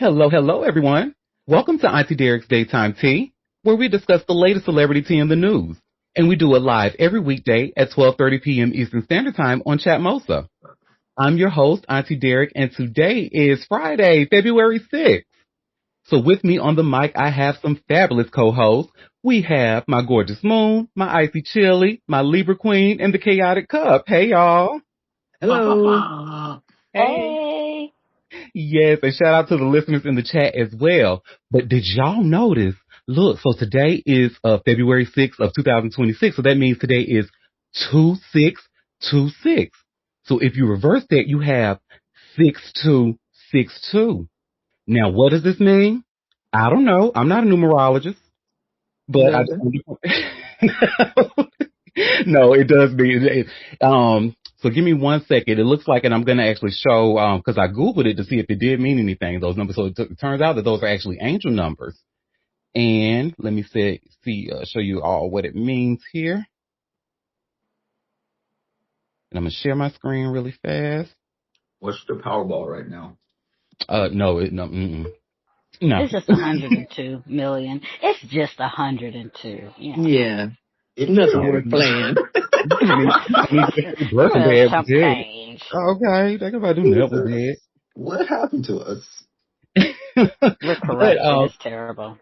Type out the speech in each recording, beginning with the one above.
Hello, hello, everyone. Welcome to Auntie Derek's Daytime Tea, where we discuss the latest celebrity tea in the news. And we do it live every weekday at 12:30 p.m. Eastern Standard Time on Chatmosa. I'm your host, Auntie Derek, and today is Friday, February 6th. So with me on the mic, I have some fabulous co-hosts. We have my gorgeous Moon, my Icy Chili, my Libra Queen, and the Chaotic Cup. Hey, y'all. Hello. Hey. Hey. Yes, and shout out to the listeners in the chat as well. But did y'all notice? Look, so today is February 6th of 2026. So that means today is 2626. So if you reverse that, you have 6262. Now, what does this mean? I don't know. I'm not a numerologist, but I no, it does mean so give me 1 second. It looks like, and I'm going to actually show, because I Googled it to see if it did mean anything, those numbers. So it turns out that those are actually angel numbers. And let me show you all what it means here. And I'm going to share my screen really fast. What's the Powerball right now? No. It's just 102 million. It's just 102. Yeah. Nothing worth playing. Chump change. Okay, think about doing that with that. What happened to us? We're correct. It's terrible.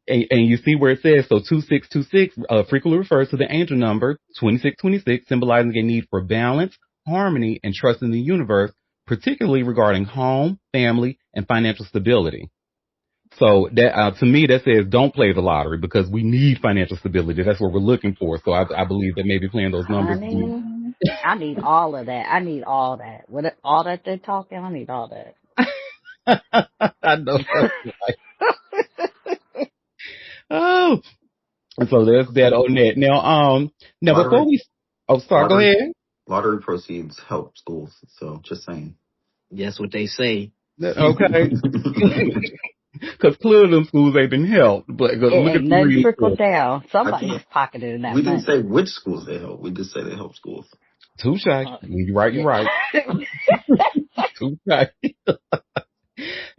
And you see where it says, so 2626 frequently refers to the angel number 2626, symbolizing a need for balance, harmony, and trust in the universe, particularly regarding home, family, and financial stability. So that to me, that says don't play the lottery because we need financial stability. That's what we're looking for. So I believe that maybe playing those numbers. I need all of that. I need all that. All that they're talking, I need all that. I know. Oh, and so there's that on that. Now, lottery, before we, go ahead. Lottery proceeds help schools. So just saying. That's what they say. Okay. Because clearly them schools ain't been helped. But look at nothing trickled down. Somebody's pocketing that. We didn't say which schools they help. We just say they help schools. Touche. You're right. Touche.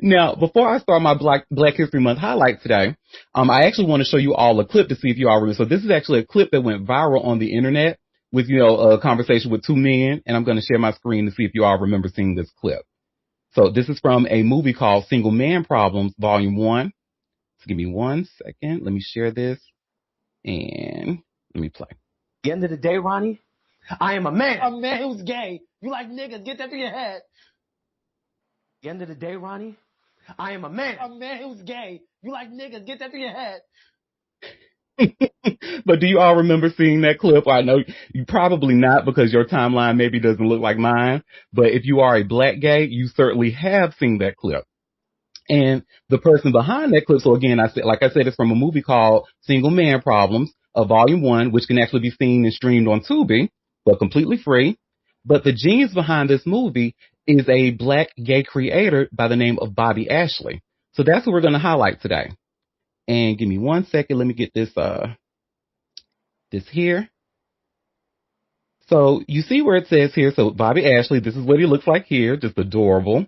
Now, before I start my Black History Month highlight today, I actually want to show you all a clip to see if you all remember. So this is actually a clip that went viral on the internet with, a conversation with two men, and I'm going to share my screen to see if you all remember seeing this clip. So this is from a movie called Single Man Problems, Volume 1. So give me 1 second. Let me share this, and let me play. At the end of the day, Ronnie, I am a man. A man who's gay. You like niggas. Get that through your head. At the end of the day, Ronnie, I am a man. A man who's gay. You like niggas. Get that through your head. But do you all remember seeing that clip? I know you probably not because your timeline maybe doesn't look like mine. But if you are a black gay, you certainly have seen that clip. And the person behind that clip, so again, like I said, it's from a movie called Single Man Problems, Volume 1, which can actually be seen and streamed on Tubi, but completely free. But the genius behind this movie is a black gay creator by the name of Bobby Ashley. So that's what we're going to highlight today. And give me 1 second. Let me get this here. So you see where it says here. So Bobby Ashley, this is what he looks like here. Just adorable.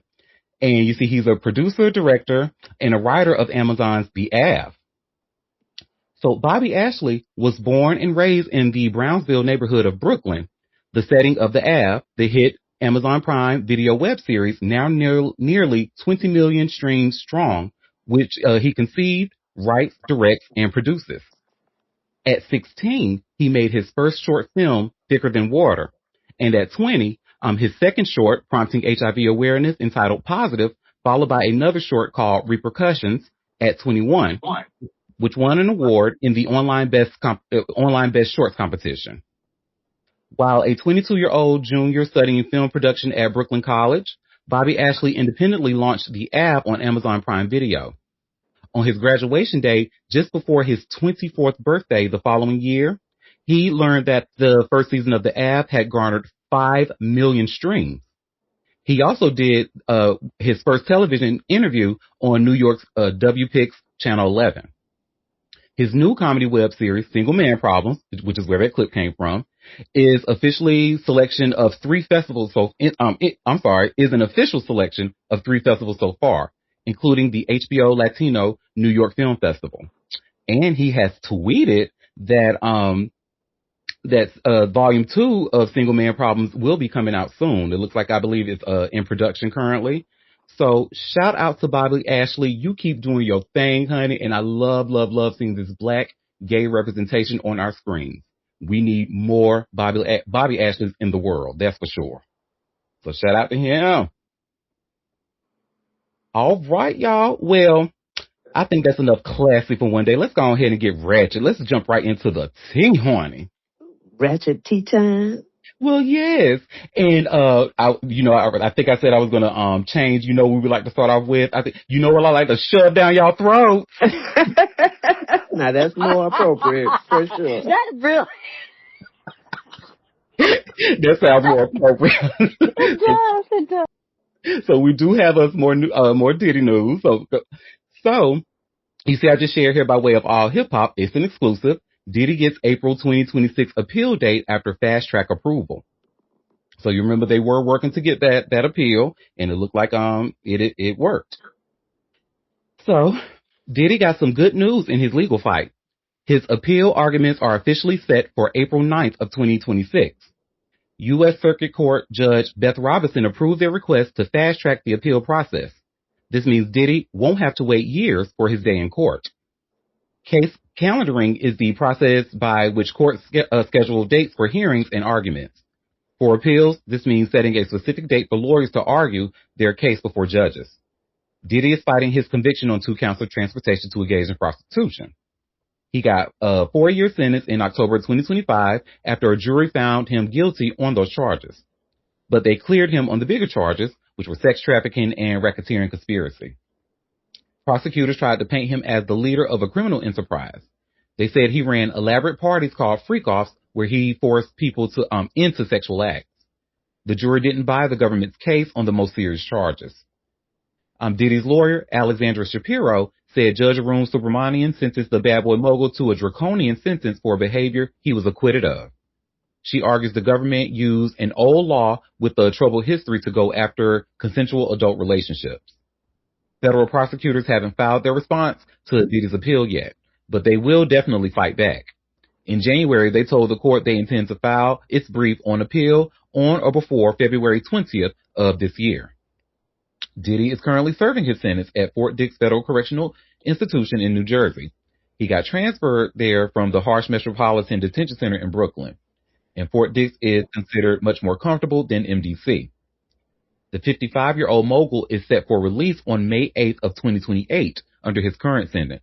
And you see he's a producer, director, and a writer of Amazon's The Ave. So Bobby Ashley was born and raised in the Brownsville neighborhood of Brooklyn, the setting of The Ave, the hit Amazon Prime video web series, now nearly 20 million streams strong, which he conceived, writes, directs, and produces. At 16, he made his first short film, Thicker Than Water. And at 20, his second short, prompting HIV awareness, entitled Positive, followed by another short called Repercussions at 21, which won an award in the online best shorts competition. While a 22-year-old junior studying film production at Brooklyn College, Bobby Ashley independently launched The Ave on Amazon Prime Video. On his graduation day, just before his 24th birthday the following year, he learned that the first season of The Ave had garnered 5 million streams. He also did his first television interview on New York's WPIX Channel 11. His new comedy web series, Single Man Problems, which is where that clip came from, is officially selection of 3 festivals. Is an official selection of 3 festivals so far, including the HBO Latino New York Film Festival. And he has tweeted that volume 2 of Single Man Problems will be coming out soon. It looks like, I believe it's in production currently. So shout out to Bobby Ashley. You keep doing your thing, honey. And I love, love, love seeing this black gay representation on our screens. We need more Bobby Ashleys in the world. That's for sure. So shout out to him. All right, y'all. Well, I think that's enough classy for one day. Let's go ahead and get ratchet. Let's jump right into the tea, honey. Ratchet tea time. Well, yes. And, I think I said I was going to, change, we would like to start off with. I think, what I like to shove down y'all throats. Now that's more appropriate for sure. That's real. That sounds more appropriate. It does. So we do have us more Diddy news. So you see, I just shared here by way of All Hip Hop. It's an exclusive. Diddy gets April 2026 appeal date after fast track approval. So you remember they were working to get that appeal, and it looked like it worked. So Diddy got some good news in his legal fight. His appeal arguments are officially set for April 9th of 2026. U.S. Circuit Court Judge Beth Robinson approved their request to fast track the appeal process. This means Diddy won't have to wait years for his day in court. Case calendaring is the process by which courts schedule dates for hearings and arguments. For appeals, this means setting a specific date for lawyers to argue their case before judges. Diddy is fighting his conviction on 2 counts of transportation to engage in prostitution. He got a 4-year sentence in October 2025 after a jury found him guilty on those charges. But they cleared him on the bigger charges, which were sex trafficking and racketeering conspiracy. Prosecutors tried to paint him as the leader of a criminal enterprise. They said he ran elaborate parties called freak-offs where he forced people to into sexual acts. The jury didn't buy the government's case on the most serious charges. Diddy's lawyer, Alexandra Shapiro, said Judge Arun Subramanian sentenced the bad boy mogul to a draconian sentence for behavior he was acquitted of. She argues the government used an old law with a troubled history to go after consensual adult relationships. Federal prosecutors haven't filed their response to Diddy's appeal yet, but they will definitely fight back. In January, they told the court they intend to file its brief on appeal on or before February 20th of this year. Diddy is currently serving his sentence at Fort Dix Federal Correctional Institution in New Jersey. He got transferred there from the Harsh Metropolitan Detention Center in Brooklyn, and Fort Dix is considered much more comfortable than MDC. The 55-year-old mogul is set for release on May 8th of 2028 under his current sentence,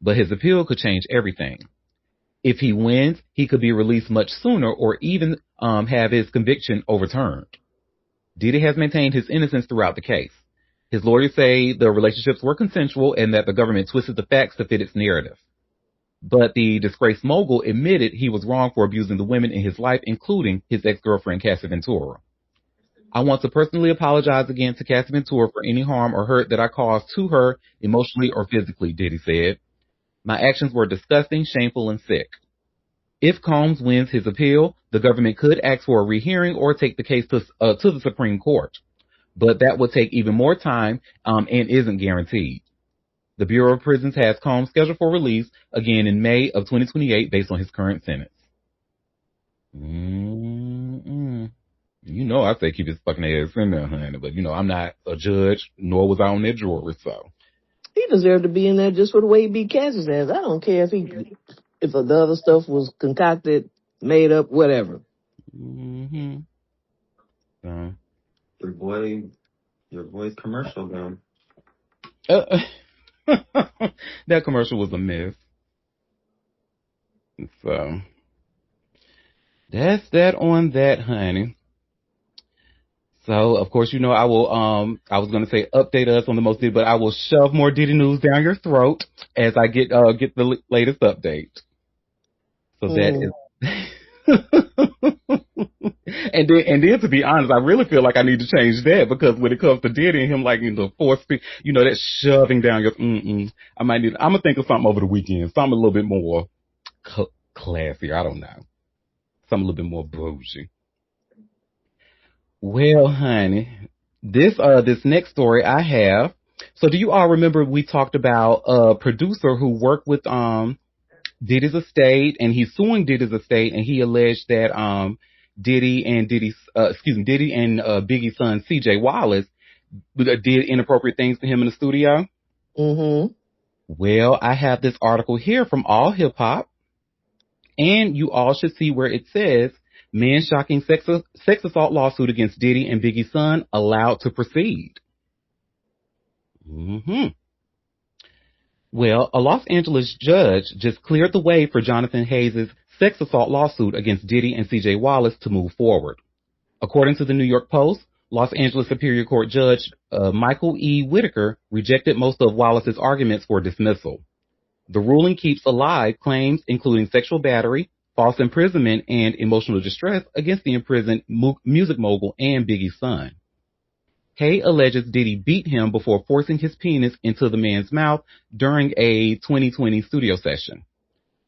but his appeal could change everything. If he wins, he could be released much sooner or even have his conviction overturned. Diddy has maintained his innocence throughout the case. His lawyers say the relationships were consensual and that the government twisted the facts to fit its narrative. But the disgraced mogul admitted he was wrong for abusing the women in his life, including his ex-girlfriend, Cassie Ventura. I want to personally apologize again to Cassie Ventura for any harm or hurt that I caused to her emotionally or physically, Diddy said. My actions were disgusting, shameful, and sick. If Combs wins his appeal, the government could ask for a rehearing or take the case to the Supreme Court. But that would take even more time and isn't guaranteed. The Bureau of Prisons has Combs scheduled for release again in May of 2028 based on his current sentence. I say keep his fucking ass in there, honey. But, I'm not a judge, nor was I on that jury, so. He deserved to be in there just for the way he beat Cassie's ass. I don't care if the other stuff was concocted, made up, whatever. Mm-hmm. So. Your boy's commercial, though. That commercial was a mess. So that's that on that, honey. So of course, I will. I was going to say update us on the most Diddy, but I will shove more Diddy news down your throat as I get the latest update. So that is. And then to be honest, I really feel like I need to change that because when it comes to Diddy and him like force speak, that shoving down your I'm gonna think of something over the weekend, something a little bit more classy. I don't know, something a little bit more bougie. Well, honey, this next story I have So do you all remember we talked about a producer who worked with Diddy's estate, and he's suing Diddy's estate, and he alleged that Diddy and Biggie's son CJ Wallace did inappropriate things to him in the studio. Mm-hmm. Well, I have this article here from All Hip Hop, and you all should see where it says, "Man shocking sex assault lawsuit against Diddy and Biggie's son allowed to proceed." Mm-hmm. Well, a Los Angeles judge just cleared the way for Jonathan Hayes' sex assault lawsuit against Diddy and CJ Wallace to move forward. According to the New York Post, Los Angeles Superior Court Judge Michael E. Whitaker rejected most of Wallace's arguments for dismissal. The ruling keeps alive claims including sexual battery, false imprisonment, and emotional distress against the imprisoned music mogul and Biggie's son. Hay alleges Diddy beat him before forcing his penis into the man's mouth during a 2020 studio session.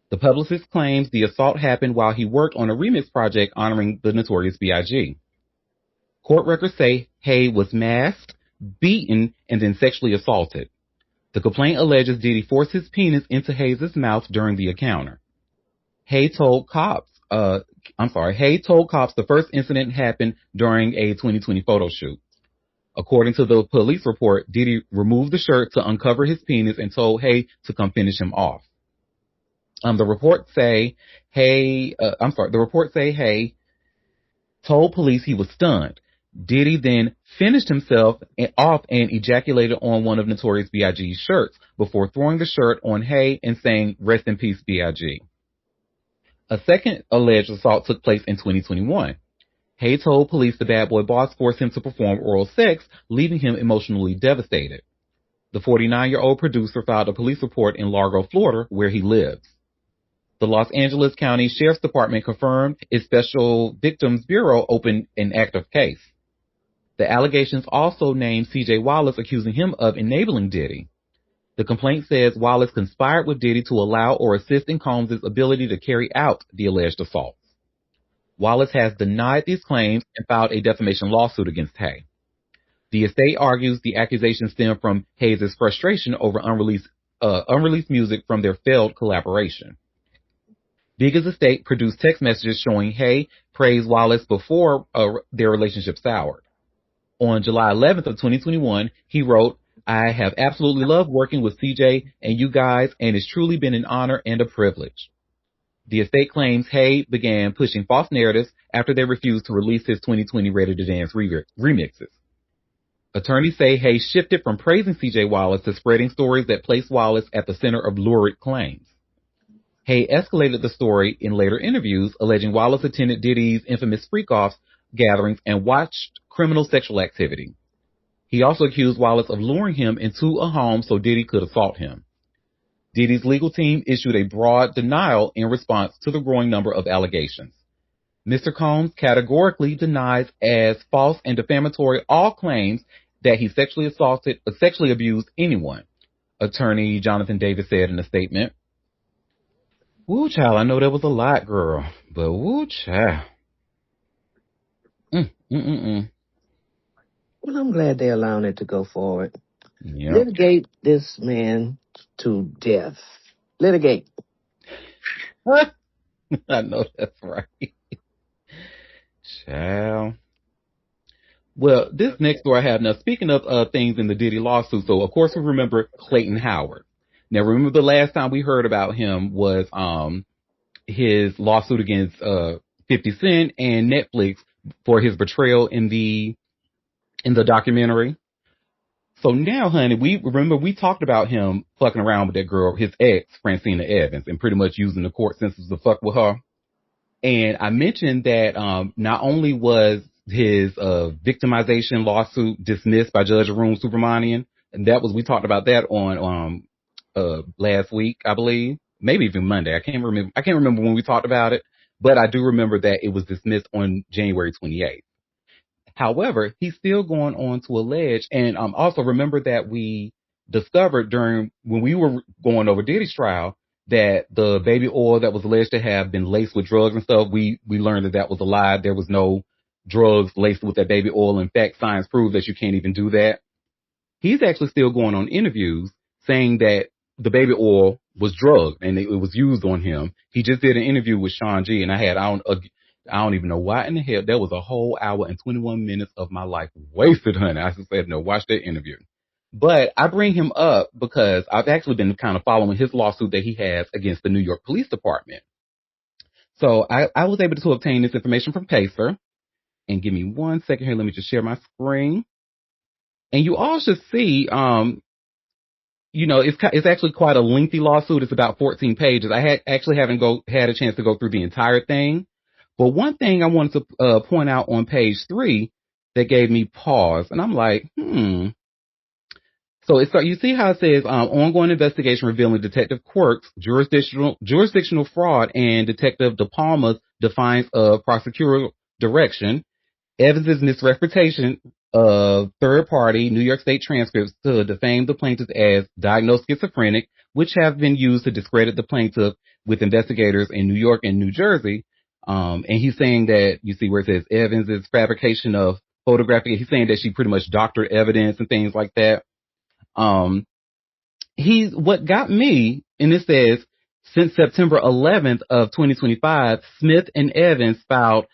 The publicist claims the assault happened while he worked on a remix project honoring the Notorious B.I.G. Court records say Hay was masked, beaten, and then sexually assaulted. The complaint alleges Diddy forced his penis into Hayes' mouth during the encounter. Hay told cops the first incident happened during a 2020 photo shoot. According to the police report, Diddy removed the shirt to uncover his penis and told Hay to come finish him off. The reports say Hay told police he was stunned. Diddy then finished himself off and ejaculated on one of Notorious B.I.G.'s shirts before throwing the shirt on Hay and saying, "Rest in peace, B.I.G." A second alleged assault took place in 2021. Hay told police the bad boy boss forced him to perform oral sex, leaving him emotionally devastated. The 49-year-old producer filed a police report in Largo, Florida, where he lives. The Los Angeles County Sheriff's Department confirmed its Special Victims Bureau opened an active case. The allegations also named C.J. Wallace, accusing him of enabling Diddy. The complaint says Wallace conspired with Diddy to allow or assist in Combs' ability to carry out the alleged assaults. Wallace has denied these claims and filed a defamation lawsuit against Hay. The estate argues the accusations stem from Hayes' frustration over unreleased music from their failed collaboration. Biggie's estate produced text messages showing Hay praised Wallace before their relationship soured. On July 11th of 2021, he wrote, "I have absolutely loved working with CJ and you guys, and it's truly been an honor and a privilege." The estate claims Hay began pushing false narratives after they refused to release his 2020 Ready to Dance remixes. Attorneys say Hay shifted from praising C.J. Wallace to spreading stories that place Wallace at the center of lurid claims. Hay escalated the story in later interviews, alleging Wallace attended Diddy's infamous freak-offs gatherings and watched criminal sexual activity. He also accused Wallace of luring him into a home so Diddy could assault him. Diddy's legal team issued a broad denial in response to the growing number of allegations. Mr. Combs categorically denies as false and defamatory all claims that he sexually abused anyone, attorney Jonathan Davis said in a statement. Woo, child, I know that was a lot, girl, but woo, child. Well, I'm glad they're allowing it to go forward. Yep. Litigate this man to death. Litigate. I know that's right. Child. Well, this next story I have now, speaking of things in the Diddy lawsuit, so of course we remember Clayton Howard. Now remember the last time we heard about him was his lawsuit against 50 Cent and Netflix for his betrayal in the documentary. So now, honey, we talked about him fucking around with that girl, his ex, Francina Evans, and pretty much using the court systems to fuck with her. And I mentioned that not only was his victimization lawsuit dismissed by Judge Arun Subramanian, and we talked about that on last week, I believe, maybe even Monday. I can't remember when we talked about it, but I do remember that it was dismissed on January 28th. However, he's still going on to allege, and also remember that we discovered when we were going over Diddy's trial that the baby oil that was alleged to have been laced with drugs and stuff, we learned that was a lie. There was no drugs laced with that baby oil. In fact, science proved that you can't even do that. He's actually still going on interviews saying that the baby oil was drugged and it was used on him. He just did an interview with Sean G, and I don't even know why in the hell. That was a whole hour and 21 minutes of my life wasted, honey. I just said, no, watch that interview. But I bring him up because I've actually been kind of following his lawsuit that he has against the New York Police Department. So I was able to obtain this information from Pacer. And give me 1 second here. Let me just share my screen. And you all should see, it's actually quite a lengthy lawsuit. It's about 14 pages. I haven't had a chance to go through the entire thing. But one thing I wanted to point out on page 3 that gave me pause. And I'm like, So you see how it says ongoing investigation revealing Detective Quirk's jurisdictional fraud and Detective De Palma's defiance of prosecutorial direction, Evans's misrepresentation of third-party New York State transcripts to defame the plaintiff as diagnosed schizophrenic, which have been used to discredit the plaintiff with investigators in New York and New Jersey. And he's saying that, you see where it says Evans's fabrication of photographic, he's saying that she pretty much doctored evidence and things like that. What got me, and it says, since September 11th of 2025, Smith and Evans filed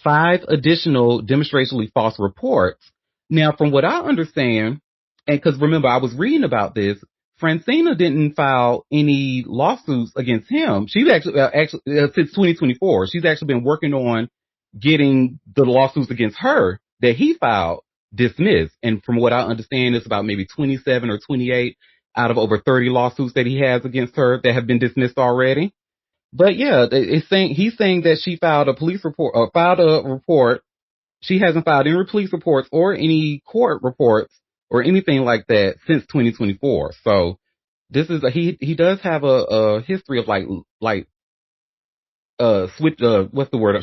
5 additional demonstrationally false reports. Now, from what I understand, and because remember, I was reading about this, Francina didn't file any lawsuits against him. She's actually since 2024, she's actually been working on getting the lawsuits against her that he filed dismissed. And from what I understand, it's about maybe 27 or 28 out of over 30 lawsuits that he has against her that have been dismissed already. But yeah, he's saying that she filed a police report, or filed a report. She hasn't filed any police reports or any court reports or anything like that since 2024. So this is he does have a history of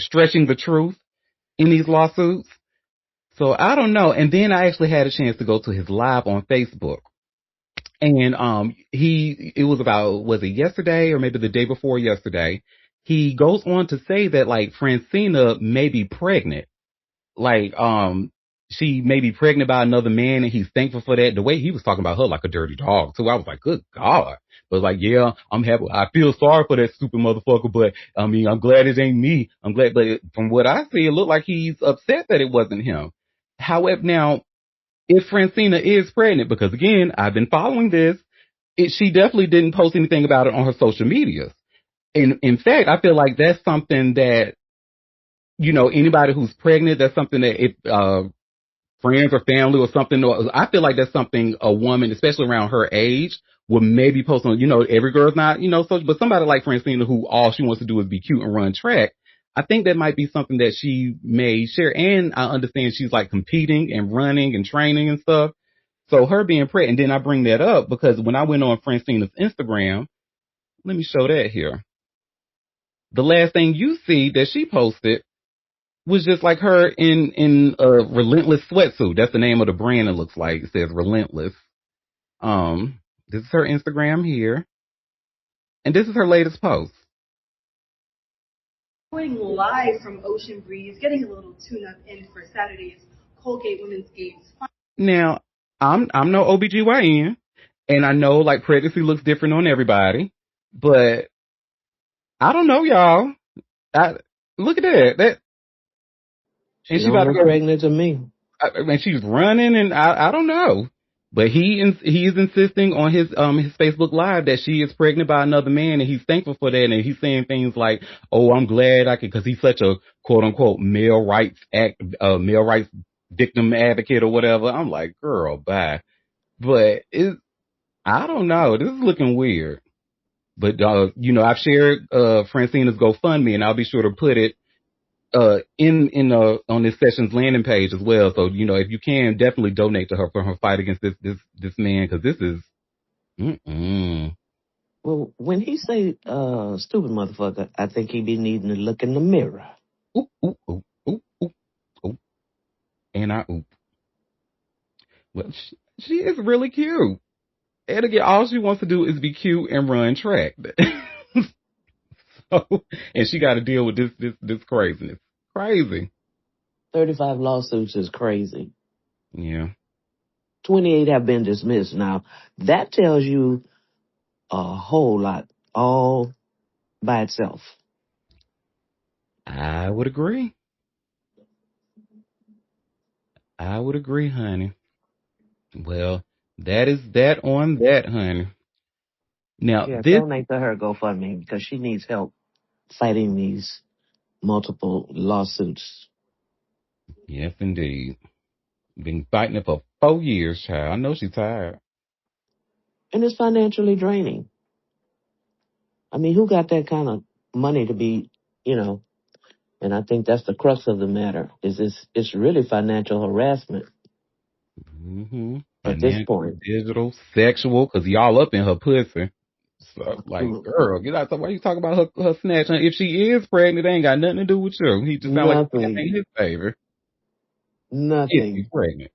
stretching the truth in these lawsuits. So I don't know. And then I actually had a chance to go to his live on Facebook. And was it yesterday or maybe the day before yesterday? He goes on to say that Francina may be pregnant. She may be pregnant by another man and he's thankful for that. The way he was talking about her like a dirty dog too. I was like, good God. But yeah, I'm happy. I feel sorry for that stupid motherfucker, but I mean, I'm glad it ain't me. I'm glad, but from what I see, it looked like he's upset that it wasn't him. However, now, if Francina is pregnant, because again, I've been following this, she definitely didn't post anything about it on her social medias. And in fact, I feel like that's something that, anybody who's pregnant, that's something that if friends or family or something, I feel like that's something a woman, especially around her age, would maybe post on, every girl's not, social, but somebody like Francina who all she wants to do is be cute and run track. I think that might be something that she may share. And I understand she's competing and running and training and stuff. So her being pregnant, and then I bring that up because when I went on Francina's Instagram, let me show that here. The last thing you see that she posted was just her in a Relentless sweatsuit. That's the name of the brand. It looks like it says Relentless. This is her Instagram here, and this is her latest post. Going live from Ocean Breeze, getting a little tune-up in for Saturday's Colgate Women's Games. Now, I'm no OBGYN, and I know pregnancy looks different on everybody, but I don't know, y'all. Look at that. She don't look pregnant to me. And she's running, and I don't know. But he is insisting on his Facebook Live that she is pregnant by another man, and he's thankful for that. And he's saying things like, "Oh, I'm glad I could," because he's such a quote unquote male rights victim advocate or whatever. I'm like, girl, bye. But I don't know. This is looking weird. But I've shared Francina's GoFundMe, and I'll be sure to put it on this session's landing page as well. So, if you can, definitely donate to her for her fight against this man, because this is, Well, when he say, stupid motherfucker, I think he be needing to look in the mirror. Oop, oop, oop, oop, oop, oop. And I oop. Well, she is really cute. And again, all she wants to do is be cute and run track. And she got to deal with this craziness. Crazy. 35 lawsuits is crazy. Yeah. 28 have been dismissed. Now, that tells you a whole lot all by itself. I would agree. I would agree, honey. Well, that is that on that, honey. Now, Yeah, this, donate to her GoFundMe because she needs help fighting these multiple lawsuits. yes, indeed. Been fighting it for 4 years, child. I know she's tired. And it's financially draining. I mean, who got that kind of money to be, you know, and I think that's the crux of the matter is it's really financial harassment Mm-hmm. at this Financial, point. digital, sexual, because y'all up in her pussy. So, like, girl, get out. Why you talking about her snatching? If she is pregnant, it ain't got nothing to do with you. He just sound like he Nothing. ain't his favor. If she's Nothing. pregnant.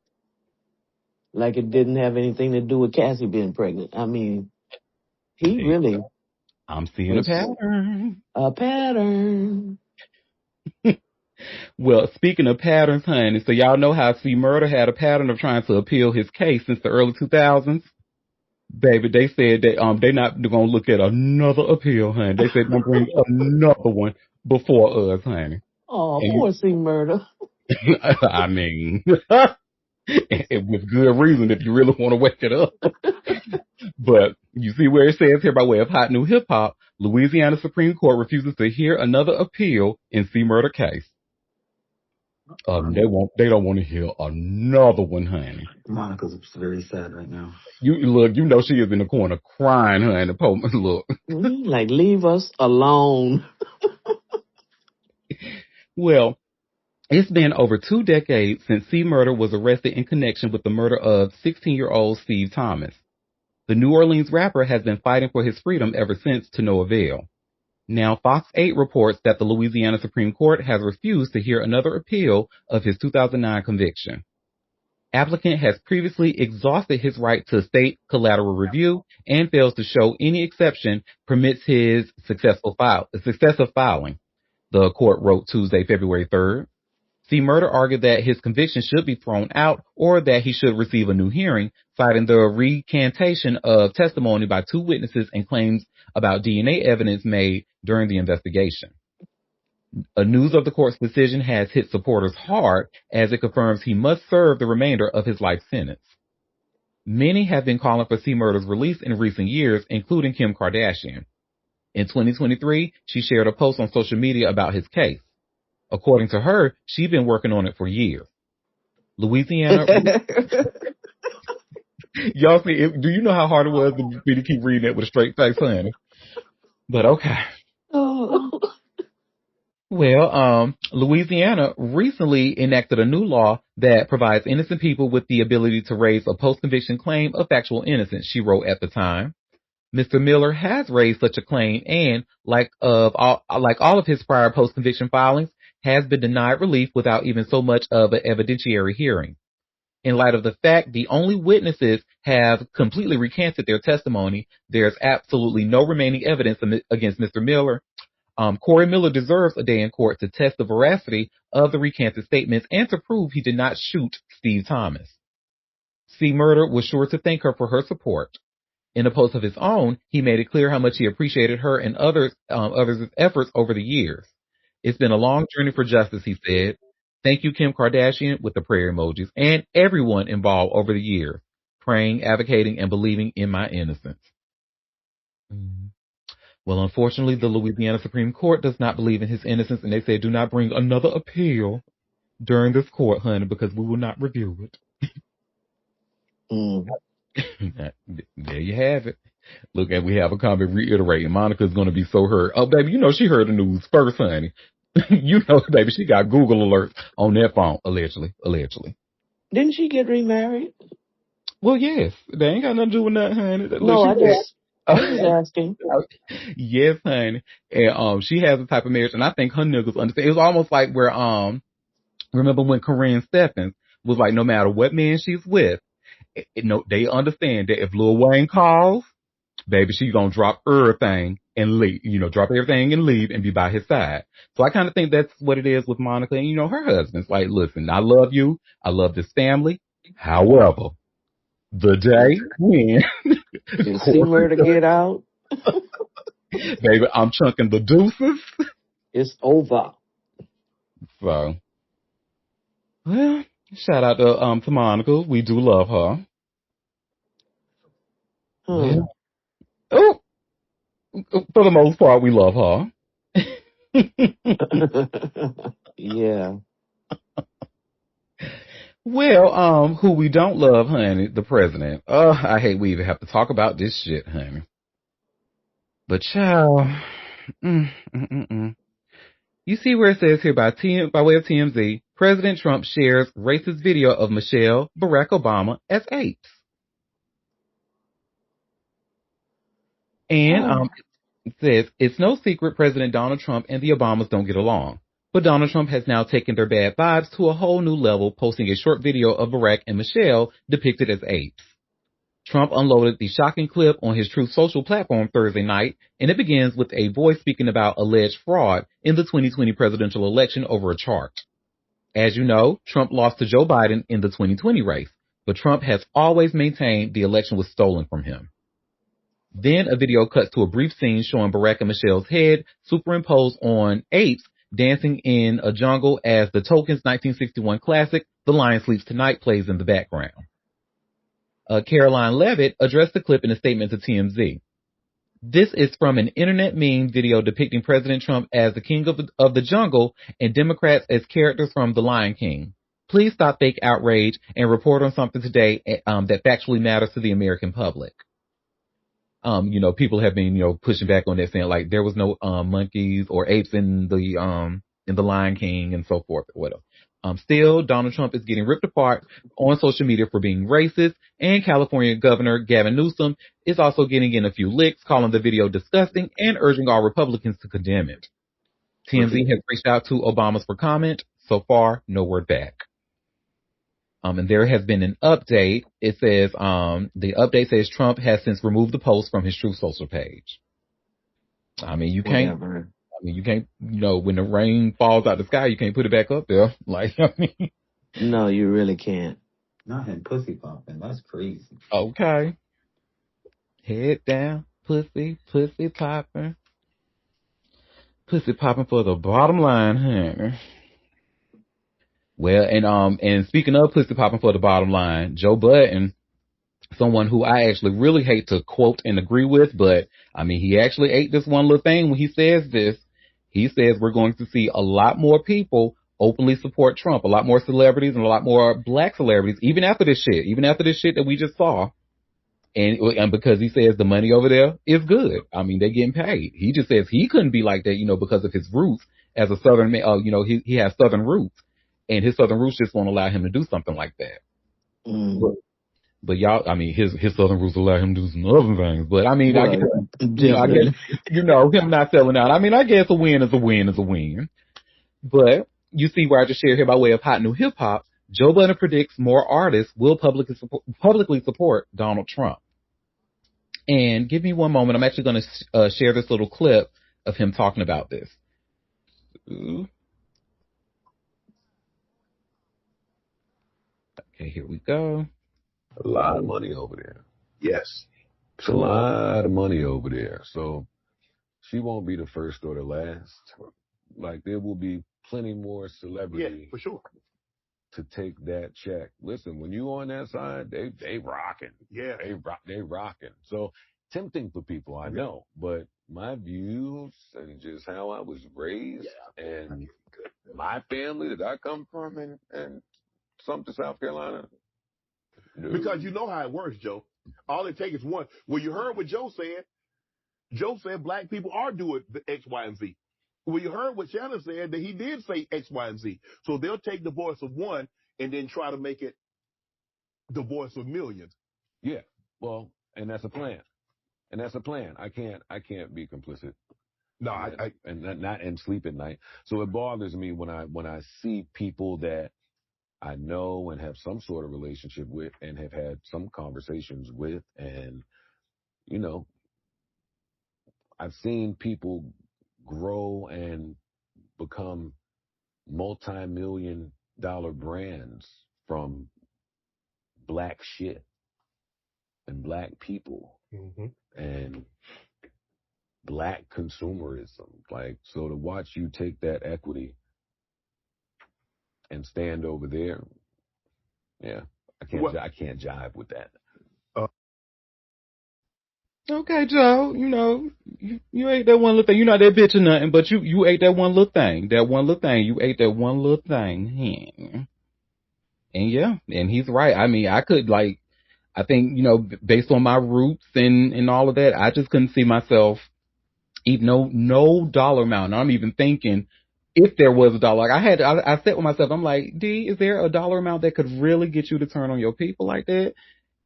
Like it didn't have anything to do with Cassie being pregnant. I mean, he Hey, really I'm seeing a was pattern. a pattern. Well, speaking of patterns, honey, so y'all know how C. Murder had a pattern of trying to appeal his case since the early 2000s. Baby, they said that they not gonna look at another appeal, honey. They said they're gonna bring another one before us, honey. Oh, And poor C Murder. I mean, and with good reason if you really want to wake it up. But you see where it says here by way of hot new hip hop, Louisiana Supreme Court refuses to hear another appeal in C. Murder case. They don't want to hear another one, honey. Monica's very sad right now. You know she is in the corner crying, honey. Look. Like, leave us alone. Well, it's been over 2 decades since C. Murder was arrested in connection with the murder of 16-year-old Steve Thomas. The New Orleans rapper has been fighting for his freedom ever since, to no avail. Now, Fox 8 reports that the Louisiana Supreme Court has refused to hear another appeal of his 2009 conviction. Applicant has previously exhausted his right to state collateral review and fails to show any exception permits his successive filing, the court wrote Tuesday, February 3rd. C. Murder argued that his conviction should be thrown out or that he should receive a new hearing, citing the recantation of testimony by 2 witnesses and claims about DNA evidence made during the investigation. News of the court's decision has hit supporters hard as it confirms he must serve the remainder of his life sentence. Many have been calling for C. Murder's release in recent years, including Kim Kardashian. In 2023, she shared a post on social media about his case. According to her, she'd been working on it for years. Louisiana. Y'all see, do you know how hard it was for me to keep reading it with a straight face, honey? But okay. Oh. Well, Louisiana recently enacted a new law that provides innocent people with the ability to raise a post-conviction claim of factual innocence, she wrote at the time. Mr. Miller has raised such a claim and, like all of his prior post-conviction filings, has been denied relief without even so much of an evidentiary hearing. In light of the fact the only witnesses have completely recanted their testimony, there's absolutely no remaining evidence against Mr. Miller. Corey Miller deserves a day in court to test the veracity of the recanted statements and to prove he did not shoot Steve Thomas. C. Murder was sure to thank her for her support. In a post of his own, he made it clear how much he appreciated her and others' efforts over the years. It's been a long journey for justice, he said. Thank you, Kim Kardashian, with the prayer emojis, and everyone involved over the years, praying, advocating, and believing in my innocence. Well, unfortunately, the Louisiana Supreme Court does not believe in his innocence, and they say do not bring another appeal during this court, honey, because we will not review it. There you have it. Look, and we have a comment reiterating. Monica's going to be so hurt. Oh, baby, you know she heard the news first, honey. You know, baby, she got Google alerts on that phone, allegedly. Didn't she get remarried? Well, yes. They ain't got nothing to do with that, honey. No, I was asking. Yes, honey. And she has a type of marriage, and I think her niggas understand. It was almost like where remember when Corinne Stephens was like, no matter what man she's with, they understand that if Lil Wayne calls, baby, she's gonna drop everything and leave. Drop everything and leave and be by his side. So I kind of think that's what it is with Monica and her husband's like, listen, I love you, I love this family. However, The day when, You see where to get out? baby, I'm chunking the deuces. It's over. So, well, shout out to Monica. We do love her. Hmm. Well, oh, for the most part, we love her. Yeah. Well, who we don't love, honey, the president. I hate we even have to talk about this shit, honey. But child, mm, mm, mm, mm. You see where it says here by way of TMZ, President Trump shares racist video of Michelle Barack Obama as apes. And it says, it's no secret President Donald Trump and the Obamas don't get along. But Donald Trump has now taken their bad vibes to a whole new level, posting a short video of Barack and Michelle depicted as apes. Trump unloaded the shocking clip on his Truth Social platform Thursday night, and it begins with a voice speaking about alleged fraud in the 2020 presidential election over a chart. As you know, Trump lost to Joe Biden in the 2020 race, but Trump has always maintained the election was stolen from him. Then a video cuts to a brief scene showing Barack and Michelle's head superimposed on apes dancing in a jungle as the Tokens' 1961 classic, The Lion Sleeps Tonight, plays in the background. Caroline Levitt addressed the clip in a statement to TMZ. This is from an internet meme video depicting President Trump as the king of the jungle and Democrats as characters from The Lion King. Please stop fake outrage and report on something today that factually matters to the American public. People have been, pushing back on that, saying like there was no monkeys or apes in the Lion King and so forth or whatever. Still, Donald Trump is getting ripped apart on social media for being racist, and California Governor Gavin Newsom is also getting in a few licks, calling the video disgusting and urging all Republicans to condemn it. TMZ has reached out to Obama's for comment. So far, no word back. And there has been an update. It says, the update says Trump has since removed the post from his Truth Social page. You can't, Whatever. when the rain falls out the sky, you can't put it back up there. No, you really can't. Not him pussy popping. That's crazy. Okay. Head down, pussy popping. Pussy popping for the bottom line, honey. Well, and speaking of pussy popping for the bottom line, Joe Budden, someone who I actually really hate to quote and agree with, but he actually ate this one little thing when he says this. He says we're going to see a lot more people openly support Trump, a lot more celebrities and a lot more black celebrities, even after this shit that we just saw. And because he says the money over there is good. They're getting paid. He just says he couldn't be like that, because of his roots as a Southern man. He has Southern roots, and his Southern roots just won't allow him to do something like that. Mm. But y'all, his Southern roots allow him to do some other things. But I guess, him not selling out. I guess a win is a win is a win. But you see where I just shared here by way of hot new hip hop, Joe Budden predicts more artists will publicly support Donald Trump. And give me one moment. I'm actually going to share this little clip of him talking about this. Ooh. Okay, here we go. A lot of money over there. Yes. It's a lot of money over there. So she won't be the first or the last. Like, there will be plenty more celebrities for sure to take that check. Listen, when you on that side, they rocking. Yeah. They rocking. So tempting for people, I know. But my views and just how I was raised and my family that I come from and Sumter, South Carolina. No. Because you know how it works, Joe. All it takes is one. Well, you heard what Joe said. Joe said black people are doing the X, Y, and Z. Well, you heard what Shannon said, that he did say X, Y, and Z. So they'll take the voice of one and then try to make it the voice of millions. Yeah. Well, and that's a plan. I can't be complicit. No, and not sleep at night. So it bothers me when I see people that I know and have some sort of relationship with and have had some conversations with, and I've seen people grow and become multi-million-dollar brands from black shit. and black people Mm-hmm. and black consumerism. Like, so to watch you take that equity and stand over there, yeah, Well, I can't jive with that. Okay, Joe, you ate that one little thing. You're not that bitch or nothing, but you ate that one little thing. That one little thing. You ate that one little thing. And yeah, and he's right. I mean, I could like, I think, based on my roots and all of that, I just couldn't see myself even no dollar amount. And I'm even thinking if there was a dollar, like I said with myself, I'm like, D, is there a dollar amount that could really get you to turn on your people like that?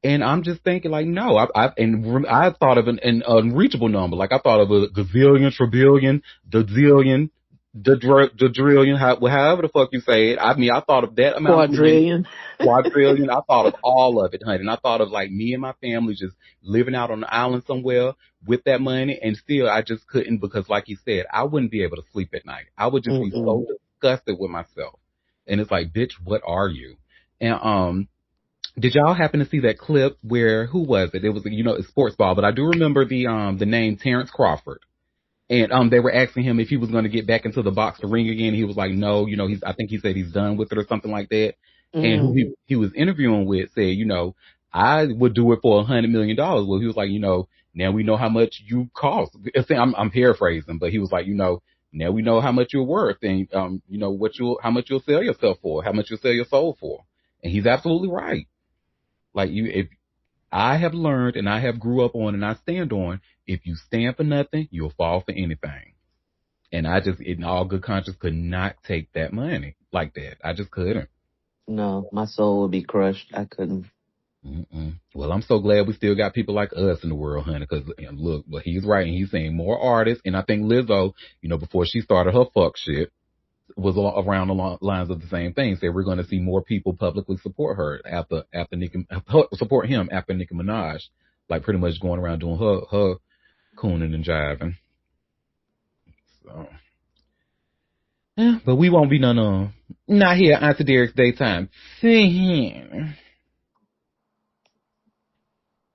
And I'm just thinking, like, no, I thought of an unreachable number. Like, I thought of a gazillion, trillion, the zillion, the trillion, however the fuck you say it. I mean, I thought of that amount of money, Quadrillion. quadrillion. I thought of all of it, honey. And I thought of like me and my family just living out on the island somewhere with that money. And still, I just couldn't because, like you said, I wouldn't be able to sleep at night. I would just be Mm-mm. so disgusted with myself. And it's like, bitch, what are you? And did y'all happen to see that clip where who was it? It was it's sports ball, but I do remember the name Terrence Crawford. And they were asking him if he was going to get back into the box to ring again. He was like, no, I think he said he's done with it or something like that. And who Mm. he was interviewing with said, I would do it for $100 million. Well, he was like, now we know how much you cost. I'm paraphrasing, but he was like, now we know how much you're worth and how much you'll sell yourself for, how much you'll sell your soul for. And he's absolutely right. Like if I have learned and I have grew up on and I stand on, if you stand for nothing, you'll fall for anything. And I just, in all good conscience, could not take that money like that. I just couldn't. No, my soul would be crushed. I couldn't. Mm-mm. Well, I'm so glad we still got people like us in the world, honey. Because look, but he's right, and he's saying more artists. And I think Lizzo, before she started her fuck shit, was around the lines of the same thing. Said we're going to see more people publicly support her after Nicki, support him after Nicki Minaj, like pretty much going around doing her cooning and jiving. So, yeah, but we won't be not here Auntie Derek's daytime. Sing.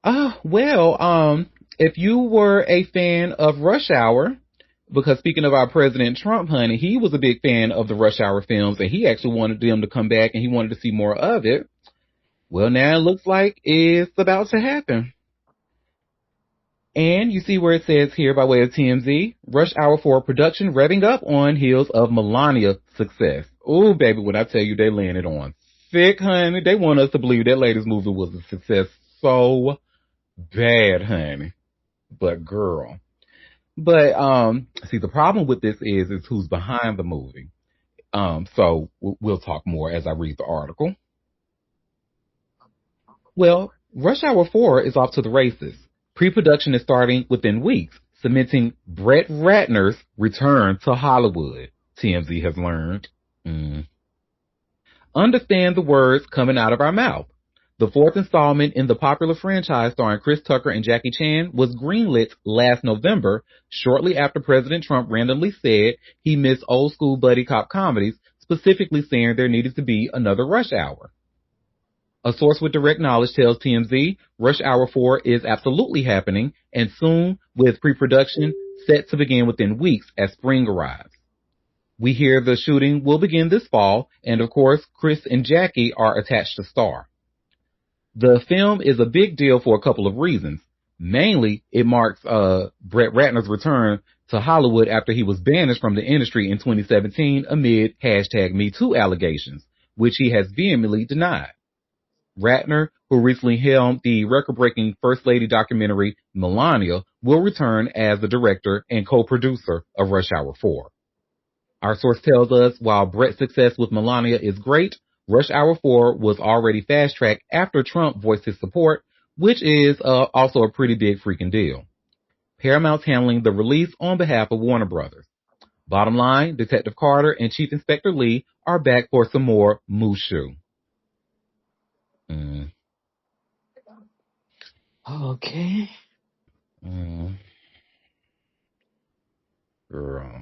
Oh well, if you were a fan of Rush Hour. Because speaking of our President Trump, honey, he was a big fan of the Rush Hour films, and he actually wanted them to come back, and he wanted to see more of it. Well, now it looks like it's about to happen. And you see where it says here by way of TMZ, Rush Hour 4 production revving up on heels of Melania's success. Oh, baby, when I tell you they landed on thick, honey, they want us to believe that latest movie was a success so bad, honey. But girl. But see, the problem with this is who's behind the movie. So we'll talk more as I read the article. Well, Rush Hour 4 is off to the races. Pre-production is starting within weeks, cementing Brett Ratner's return to Hollywood, TMZ has learned. Understand the words coming out of our mouth. The fourth installment in the popular franchise starring Chris Tucker and Jackie Chan was greenlit last November, shortly after President Trump randomly said he missed old school buddy cop comedies, specifically saying there needed to be another Rush Hour. A source with direct knowledge tells TMZ Rush Hour 4 is absolutely happening, and soon, with pre-production set to begin within weeks as spring arrives. We hear the shooting will begin this fall, and of course, Chris and Jackie are attached to star. The film is a big deal for a couple of reasons. Mainly, it marks Brett Ratner's return to Hollywood after he was banished from the industry in 2017 amid #MeToo allegations, which he has vehemently denied. Ratner, who recently helmed the record-breaking First Lady documentary Melania, will return as the director and co-producer of Rush Hour 4. Our source tells us while Brett's success with Melania is great, Rush Hour 4 was already fast-tracked after Trump voiced his support, which is also a pretty big freaking deal. Paramount's handling the release on behalf of Warner Brothers. Bottom line, Detective Carter and Chief Inspector Lee are back for some more Mushu. Mm. Okay. Mm. Girl.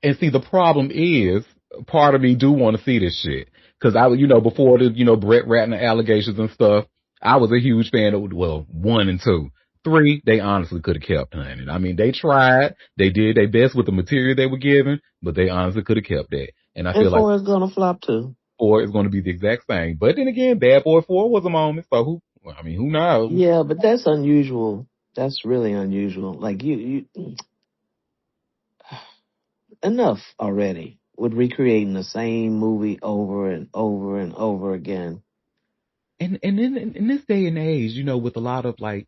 And see, the problem is, part of me do want to see this shit. Cause before the, Brett Ratner allegations and stuff, I was a huge fan of, 1 and 2. 3, they honestly could have kept hunting. I mean, they tried, they did their best with the material they were given, but they honestly could have kept that. And I And feel like 4 is gonna flop too. 4 is going to be the exact same. But then again, Bad Boy 4 was a moment, so who knows? Yeah, but that's unusual. That's really unusual. Like you enough already with recreating the same movie over and over and over again. And in this day and age, with a lot of like,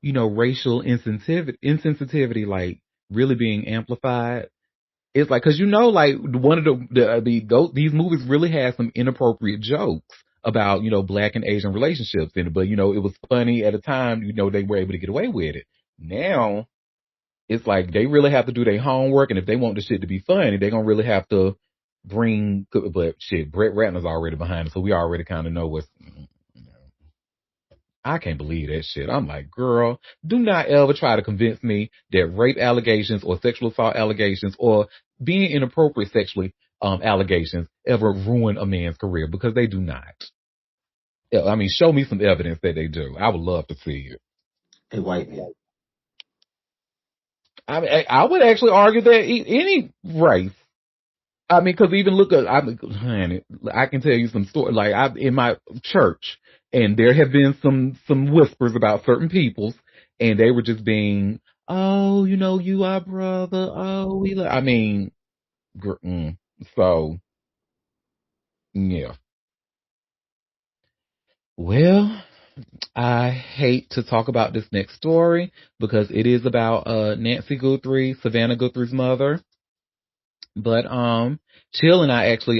racial insensitivity, like really being amplified, it's like, cause like one of these movies really had some inappropriate jokes about, black and Asian relationships in it, but it was funny at a time, they were able to get away with it. Now, it's like they really have to do their homework, and if they want the shit to be funny, they're gonna really have to but shit, Brett Ratner's already behind it, so we already kind of know what's. I can't believe that shit. I'm like, girl, do not ever try to convince me that rape allegations or sexual assault allegations or being inappropriate sexually allegations ever ruin a man's career, because they do not. I mean, show me some evidence that they do. I would love to see it. A white man. I mean, I would actually argue that any race. I mean, because even look at, honey, I can tell you some stories. Like in my church, and there have been some whispers about certain peoples, and they were just being, oh, you are brother. Oh, I mean, so yeah. Well, I hate to talk about this next story because it is about Nancy Guthrie, Savannah Guthrie's mother. But Chill and I actually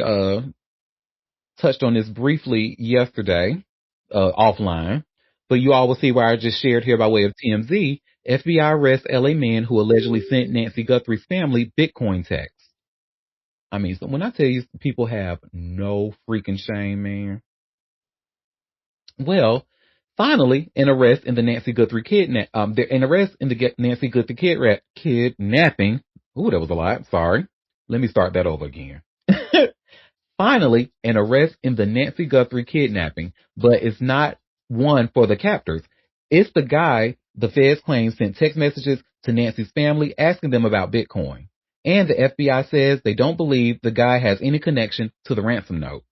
touched on this briefly yesterday, offline. But you all will see where I just shared here by way of TMZ. FBI arrests LA man who allegedly sent Nancy Guthrie's family Bitcoin texts. I mean, so when I tell you people have no freaking shame, man. Well, finally, an arrest in the Nancy Guthrie Nancy Guthrie kidnapping. Ooh, that was a lot. Sorry. Let me start that over again. Finally, an arrest in the Nancy Guthrie kidnapping, but it's not one for the captors. It's the guy the feds claim sent text messages to Nancy's family asking them about Bitcoin. And the FBI says they don't believe the guy has any connection to the ransom note.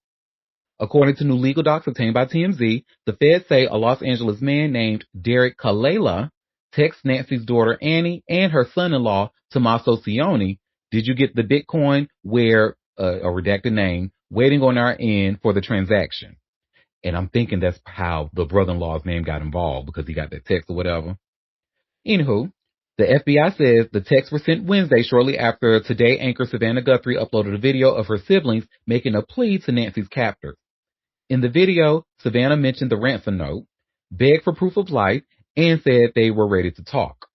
According to new legal docs obtained by TMZ, the feds say a Los Angeles man named Derek Kalela texted Nancy's daughter Annie and her son-in-law Tommaso Cioni, "Did you get the Bitcoin where a redacted name waiting on our end for the transaction?" And I'm thinking that's how the brother-in-law's name got involved, because he got that text or whatever. Anywho, the FBI says the texts were sent Wednesday shortly after Today anchor Savannah Guthrie uploaded a video of her siblings making a plea to Nancy's captors. In the video, Savannah mentioned the ransom note, begged for proof of life, and said they were ready to talk.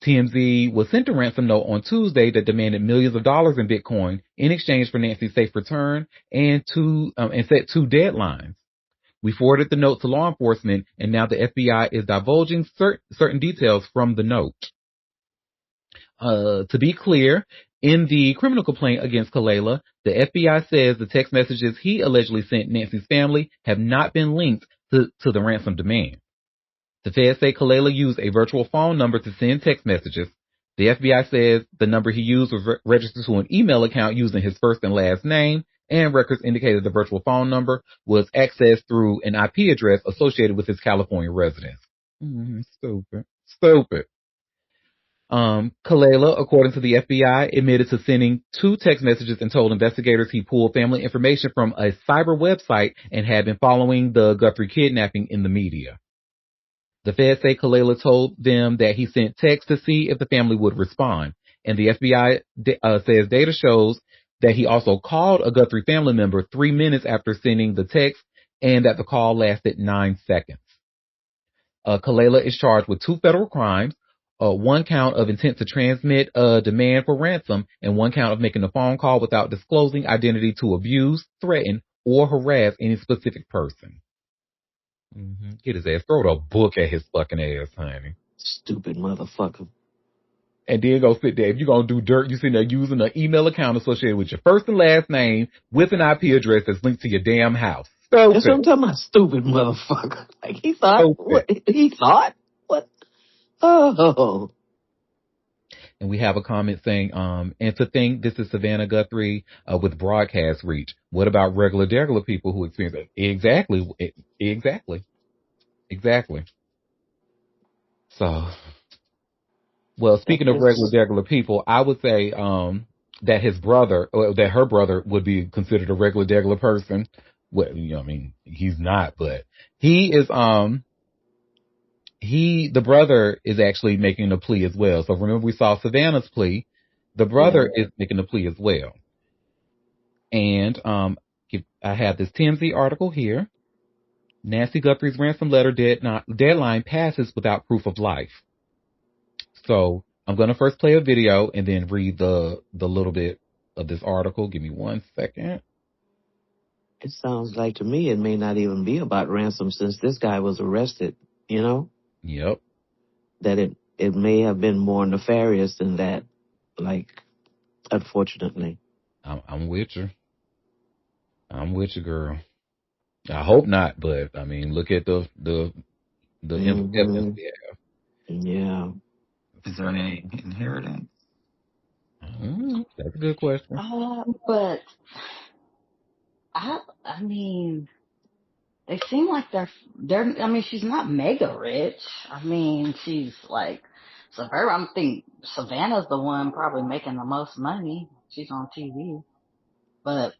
TMZ was sent a ransom note on Tuesday that demanded millions of dollars in Bitcoin in exchange for Nancy's safe return and set 2 deadlines. We forwarded the note to law enforcement, and now the FBI is divulging certain details from the note. To be clear, in the criminal complaint against Kalela, the FBI says the text messages he allegedly sent Nancy's family have not been linked to the ransom demand. The feds say Kalela used a virtual phone number to send text messages. The FBI says the number he used was registered to an email account using his first and last name, and records indicated the virtual phone number was accessed through an IP address associated with his California residence. Stupid. Kalela, according to the FBI, admitted to sending 2 text messages and told investigators he pulled family information from a cyber website and had been following the Guthrie kidnapping in the media. The feds say Kalela told them that he sent texts to see if the family would respond, and the FBI says data shows that he also called a Guthrie family member 3 minutes after sending the text, and that the call lasted 9 seconds. Kalela is charged with 2 federal crimes, 1 count of intent to transmit a demand for ransom, and 1 count of making a phone call without disclosing identity to abuse, threaten, or harass any specific person. Get his ass. Throw the book at his fucking ass, honey. Stupid motherfucker. And then go sit there. If you're going to do dirt, you sitting there using an email account associated with your first and last name with an IP address that's linked to your damn house. That's what I'm Stupid. talking about. Stupid motherfucker. Like he thought. Stupid. What he thought? What? Oh, And we have a comment saying, and to think this is Savannah Guthrie with broadcast reach. What about regular people who experience it? Exactly. So, well, that's speaking of just regular people, I would say that his brother, or that her brother, would be considered a regular person. Well, I mean, he's not, but he is. The brother is actually making a plea as well. So remember, we saw Savannah's plea. The yeah. brother is making a plea as well. And I have this TMZ article here. Nancy Guthrie's ransom letter deadline passes without proof of life. So I'm going to first play a video and then read the little bit of this article. Give me 1 second. It sounds like to me it may not even be about ransom since this guy was arrested. You know Yep. that it may have been more nefarious than that. Like, unfortunately. I'm with you. I'm with you, girl. I hope not, but I mean, look at the evidence Hmm. we Yeah. Is there any inheritance? have. That's a good question. But I mean, they seem like they're. I mean, she's not mega rich. I mean, she's like, so her. I'm think Savannah's the one probably making the most money. She's on TV, but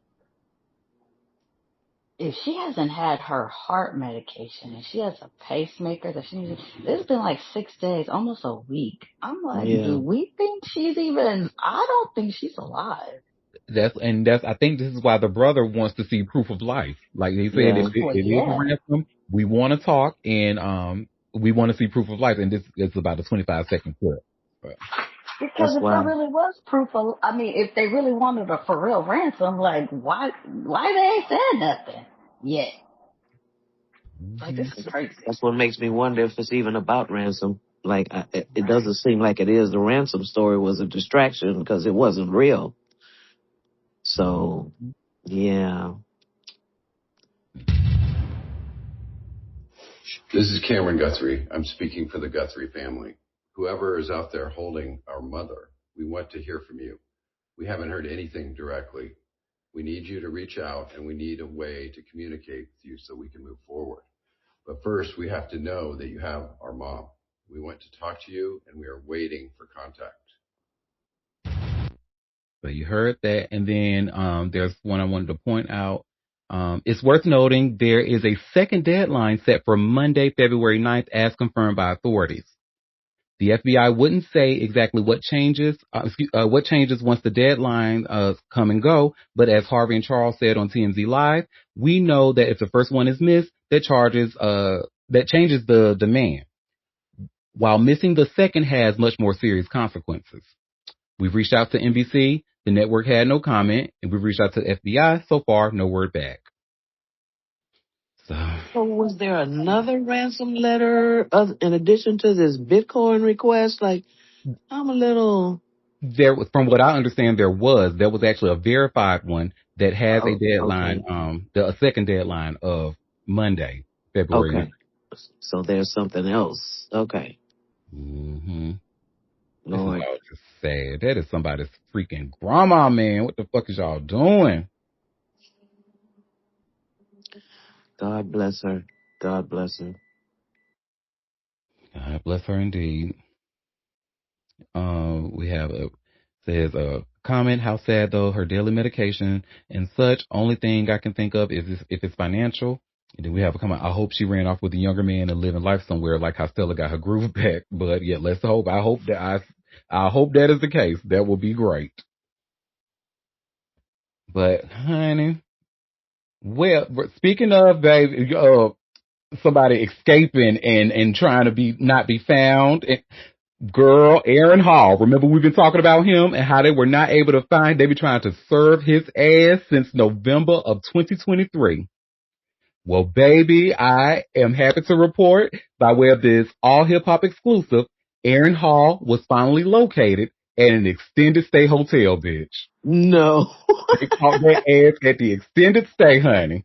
if she hasn't had her heart medication and she has a pacemaker that she needs, it's been like 6 days, almost a week. I'm like, do Yeah. we think she's even? I don't think she's alive. That's I think this is why the brother wants to see proof of life. Like they said, Yeah. Well, it is a yeah, ransom. We want to talk and we want to see proof of life. And this is about a 25-second clip. But, because That's if there why. really was proof of, I mean, if they really wanted a for real ransom, like why they ain't said nothing yet? Like mm-hmm. this is crazy. That's what makes me wonder if it's even about ransom. Like, it doesn't seem like it is. The ransom story was a distraction because it wasn't real. So, yeah. This is Cameron Guthrie. I'm speaking for the Guthrie family. Whoever is out there holding our mother, we want to hear from you. We haven't heard anything directly. We need you to reach out, and we need a way to communicate with you so we can move forward. But first, we have to know that you have our mom. We want to talk to you, and we are waiting for contact. So you heard that. And then there's one I wanted to point out. It's worth noting there is a second deadline set for Monday, February 9th, as confirmed by authorities. The FBI wouldn't say exactly what changes once the deadline come and go, but as Harvey and Charles said on TMZ Live, we know that if the first one is missed, that changes the demand, while missing the second has much more serious consequences. We've reached out to NBC, the network had no comment, and we've reached out to the FBI. So far, no word back. So So was there another ransom letter in addition to this Bitcoin request? Like, I'm a little. from what I understand, there was actually a verified one that has a Oh, deadline, okay. a second deadline of Monday, February 9th. Okay. So there's something else. Okay. Mm-hmm. This is Lord. all just sad. That is somebody's freaking grandma, man. What the fuck is y'all doing? God bless her. God bless her. God bless her indeed. We have says a comment. How sad though, her daily medication and such. Only thing I can think of is if it's financial. And then we have a comment. I hope she ran off with a younger man and living life somewhere, like how Stella got her groove back. But yeah, let's hope. I hope that is the case. That will be great. But honey, well, speaking of baby, somebody escaping and trying to not be found. Girl, Aaron Hall. Remember we've been talking about him and how they were not able to find. They been trying to serve his ass since November of 2023. Well, baby, I am happy to report by way of this all hip hop exclusive Aaron Hall was finally located at an extended stay hotel, bitch. No. They caught their ass at the extended stay, honey.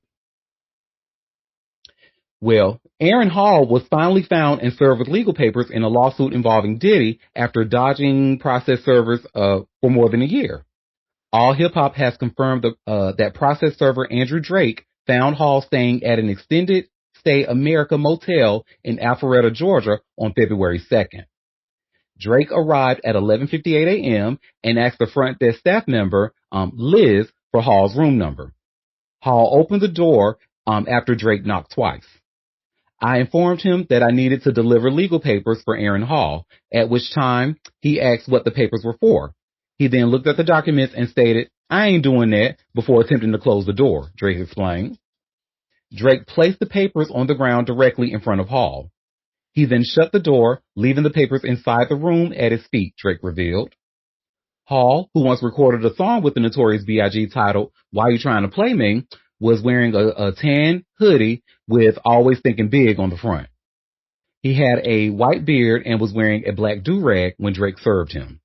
Well, Aaron Hall was finally found and served with legal papers in a lawsuit involving Diddy after dodging process servers for more than a year. All Hip Hop has confirmed that process server Andrew Drake found Hall staying at an extended stay America motel in Alpharetta, Georgia on February 2nd. Drake arrived at 11:58 a.m. and asked the front desk staff member, Liz, for Hall's room number. Hall opened the door after Drake knocked twice. I informed him that I needed to deliver legal papers for Aaron Hall, at which time he asked what the papers were for. He then looked at the documents and stated, "I ain't doing that," before attempting to close the door, Drake explained. Drake placed the papers on the ground directly in front of Hall. He then shut the door, leaving the papers inside the room at his feet, Drake revealed. Hall, who once recorded a song with the Notorious B.I.G. titled "Why You Trying to Play Me," was wearing a tan hoodie with "Always Thinking Big" on the front. He had a white beard and was wearing a black do-rag when Drake served him.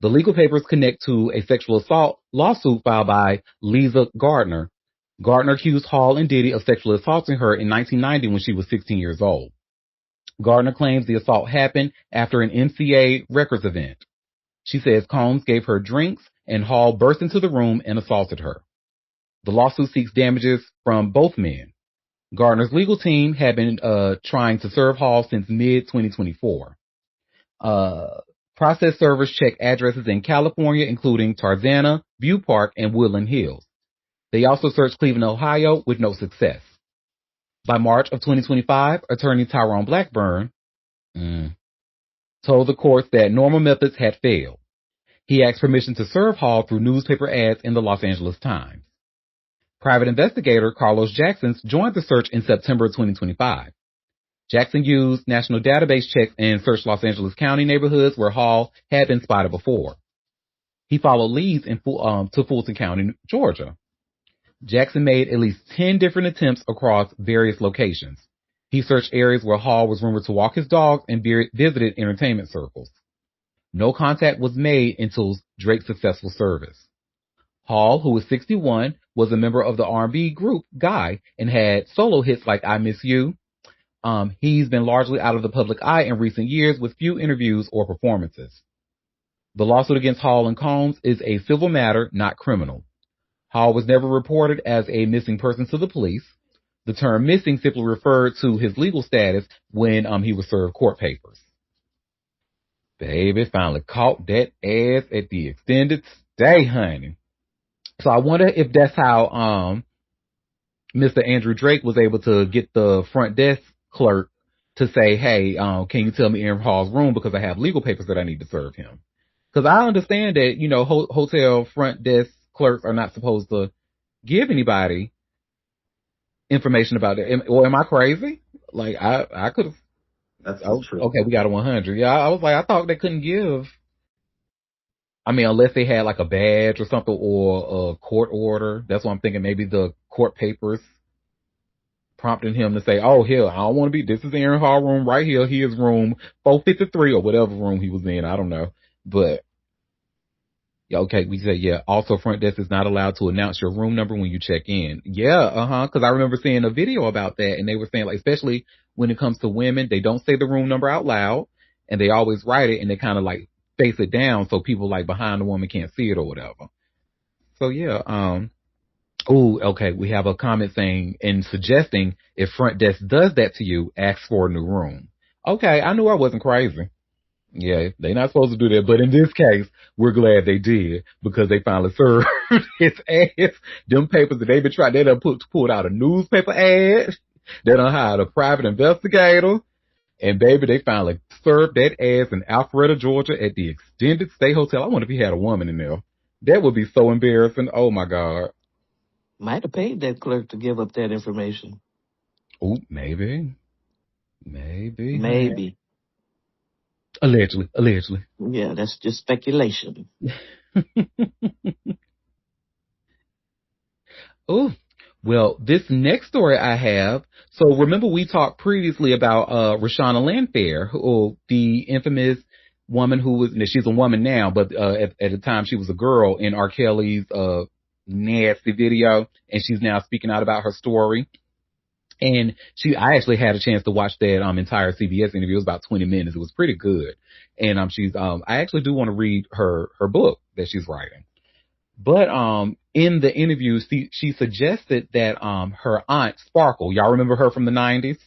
The legal papers connect to a sexual assault lawsuit filed by Lisa Gardner. Gardner accused Hall and Diddy of sexually assaulting her in 1990 when she was 16 years old. Gardner claims the assault happened after an MCA Records event. She says Combs gave her drinks and Hall burst into the room and assaulted her. The lawsuit seeks damages from both men. Gardner's legal team had been trying to serve Hall since mid-2024. Process servers check addresses in California, including Tarzana, View Park, and Woodland Hills. They also searched Cleveland, Ohio, with no success. By March of 2025, attorney Tyrone Blackburn told the courts that normal methods had failed. He asked permission to serve Hall through newspaper ads in the Los Angeles Times. Private investigator Carlos Jackson joined the search in September 2025. Jackson used national database checks and searched Los Angeles County neighborhoods where Hall had been spotted before. He followed leads to Fulton County, Georgia. Jackson made at least 10 different attempts across various locations. He searched areas where Hall was rumored to walk his dogs and visited entertainment circles. No contact was made until Drake's successful service. Hall, who was 61, was a member of the R&B group Guy and had solo hits like I Miss You. He's been largely out of the public eye in recent years with few interviews or performances. The lawsuit against Hall and Combs is a civil matter, not criminal. Hall was never reported as a missing person to the police. The term missing simply referred to his legal status when he was served court papers. Baby, finally caught that ass at the extended stay, honey. So I wonder if that's how Mr. Andrew Drake was able to get the front desk clerk to say, "Hey, can you tell me Aaron Hall's room because I have legal papers that I need to serve him." Because I understand that, hotel front desk clerks are not supposed to give anybody information about it. Or am I crazy? Like, I could have. That's so true. Okay, we got a 100. Yeah, I was like, I thought they couldn't give. I mean, unless they had like a badge or something or a court order. That's why I'm thinking maybe the court papers prompting him to say, "Oh, here, I don't want to be, this is Aaron Hall room right here. He is room 453 or whatever room he was in. I don't know." But, yeah, okay, we said, yeah, also front desk is not allowed to announce your room number when you check in. Yeah, because I remember seeing a video about that, and they were saying, like, especially when it comes to women, they don't say the room number out loud, and they always write it, and they kind of, like, face it down so people, like, behind the woman can't see it or whatever. So, yeah, okay, we have a comment saying and suggesting if front desk does that to you, ask for a new room. Okay, I knew I wasn't crazy. Yeah, they're not supposed to do that, but in this case, we're glad they did because they finally served his ass. Them papers that they've been trying, they done pulled out a newspaper ad. They done hired a private investigator. And baby, they finally served that ass in Alpharetta, Georgia at the extended stay hotel. I wonder if he had a woman in there. That would be so embarrassing. Oh my God. Might have paid that clerk to give up that information. Oh, maybe. Maybe. Allegedly. Yeah, that's just speculation. Oh, Well, this next story I have, so remember we talked previously about Rashana Landfair, the infamous woman who was, she's a woman now, but at the time she was a girl in R. Kelly's nasty video, and she's now speaking out about her story. And I actually had a chance to watch that entire CBS interview. It was about 20 minutes. It was pretty good. And I actually do want to read her book that she's writing. But in the interview, she suggested that her aunt Sparkle, y'all remember her from the 90s?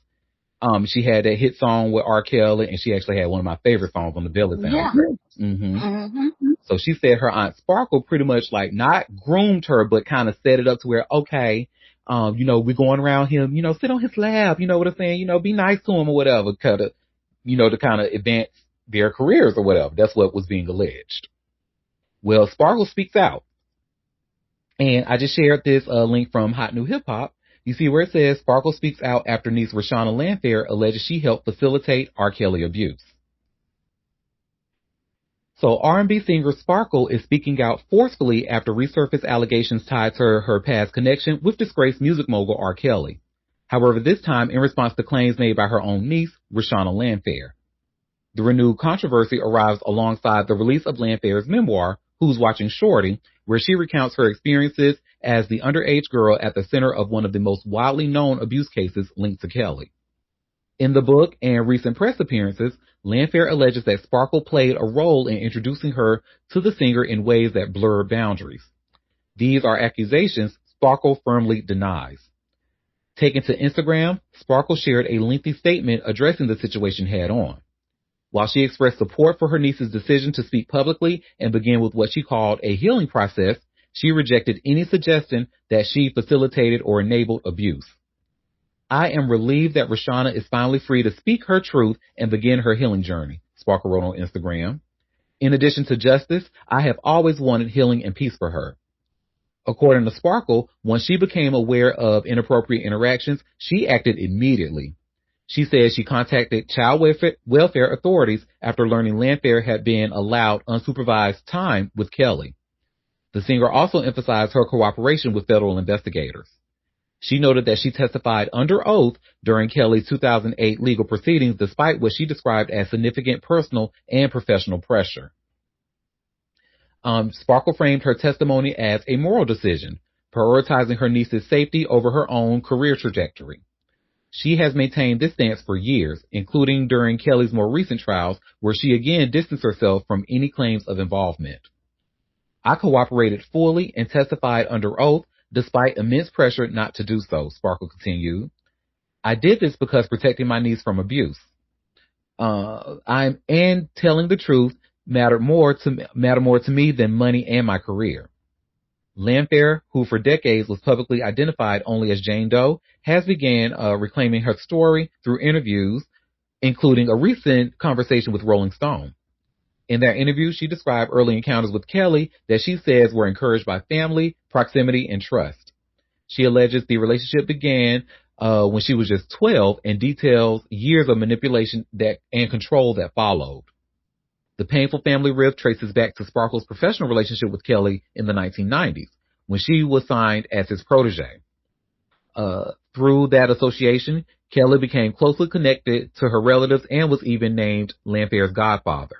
She had that hit song with R. Kelly, and she actually had one of my favorite songs on the Belly soundtrack. Yeah. Mm-hmm. So she said her aunt Sparkle pretty much like not groomed her, but kind of set it up to where, okay, we're going around him, sit on his lap, you know what I'm saying, be nice to him or whatever, to kind of advance their careers or whatever. That's what was being alleged. Well, Sparkle speaks out. And I just shared this link from Hot New Hip Hop. You see where it says Sparkle speaks out after niece Rashana Landfair alleges she helped facilitate R. Kelly abuse. So R&B singer Sparkle is speaking out forcefully after resurfaced allegations tied to her past connection with disgraced music mogul R. Kelly. However, this time in response to claims made by her own niece, Rashana Landfair. The renewed controversy arrives alongside the release of Landfair's memoir, Who's Watching Shorty, where she recounts her experiences as the underage girl at the center of one of the most widely known abuse cases linked to Kelly. In the book and recent press appearances, Landfair alleges that Sparkle played a role in introducing her to the singer in ways that blurred boundaries. These are accusations Sparkle firmly denies. Taken to Instagram, Sparkle shared a lengthy statement addressing the situation head on. While she expressed support for her niece's decision to speak publicly and begin with what she called a healing process, she rejected any suggestion that she facilitated or enabled abuse. I am relieved that Rashana is finally free to speak her truth and begin her healing journey, Sparkle wrote on Instagram. In addition to justice, I have always wanted healing and peace for her. According to Sparkle, once she became aware of inappropriate interactions, she acted immediately. She says she contacted child welfare authorities after learning Landfair had been allowed unsupervised time with Kelly. The singer also emphasized her cooperation with federal investigators. She noted that she testified under oath during Kelly's 2008 legal proceedings despite what she described as significant personal and professional pressure. Sparkle framed her testimony as a moral decision, prioritizing her niece's safety over her own career trajectory. She has maintained this stance for years, including during Kelly's more recent trials, where she again distanced herself from any claims of involvement. I cooperated fully and testified under oath, despite immense pressure not to do so, Sparkle continued. I did this because protecting my niece from abuse. And telling the truth mattered more to me than money and my career. Landfair, who for decades was publicly identified only as Jane Doe, has began reclaiming her story through interviews, including a recent conversation with Rolling Stone. In that interview, she described early encounters with Kelly that she says were encouraged by family, proximity, and trust. She alleges the relationship began when she was just 12 and details years of manipulation and control that followed. The painful family rift traces back to Sparkle's professional relationship with Kelly in the 1990s, when she was signed as his protege. Through that association, Kelly became closely connected to her relatives and was even named Landfair's godfather.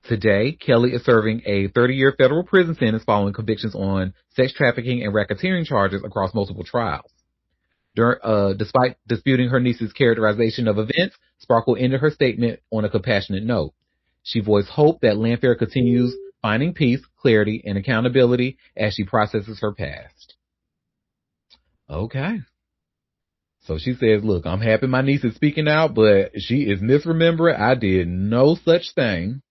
Today, Kelly is serving a 30-year federal prison sentence following convictions on sex trafficking and racketeering charges across multiple trials. Despite disputing her niece's characterization of events, Sparkle ended her statement on a compassionate note. She voiced hope that Landfair continues finding peace, clarity, and accountability as she processes her past. Okay. So she says, look, I'm happy my niece is speaking out, but she is misremembering. I did no such thing.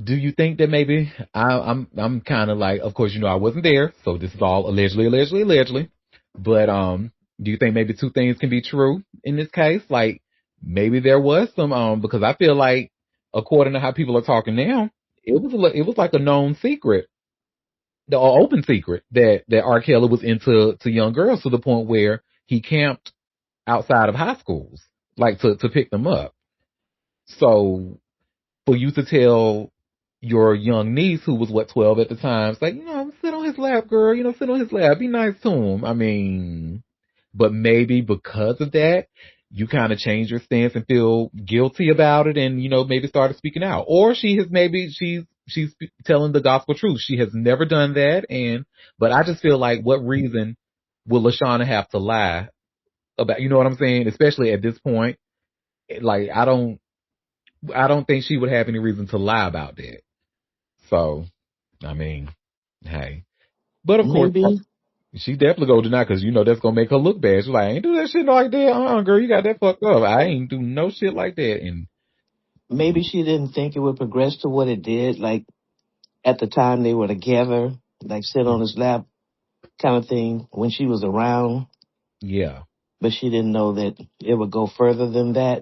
Do you think that maybe I'm kind of like, of course, I wasn't there, so this is all allegedly. But do you think maybe two things can be true in this case? Like maybe there was some because I feel like according to how people are talking now, it was like a known secret, the open secret that R. Kelly was into young girls to the point where he camped outside of high schools, like to pick them up. So for you to tell your young niece, who was 12 at the time, it's like, sit on on his lap, girl. Sit on his lap. Be nice to him. I mean, but maybe because of that, you kind of change your stance and feel guilty about it, and maybe started speaking out. Or she's telling the gospel truth. She has never done that, but I just feel like, what reason will Lashana have to lie about? You know what I'm saying? Especially at this point, like I don't think she would have any reason to lie about that. So, I mean, hey, but of course, Maybe she definitely gonna deny, because that's gonna make her look bad. She's like, I ain't do that shit like that. Girl, you got that fucked up. I ain't do no shit like that. And maybe she didn't think it would progress to what it did. Like at the time they were together, like sit on his lap kind of thing when she was around. yeah, But she didn't know that it would go further than that.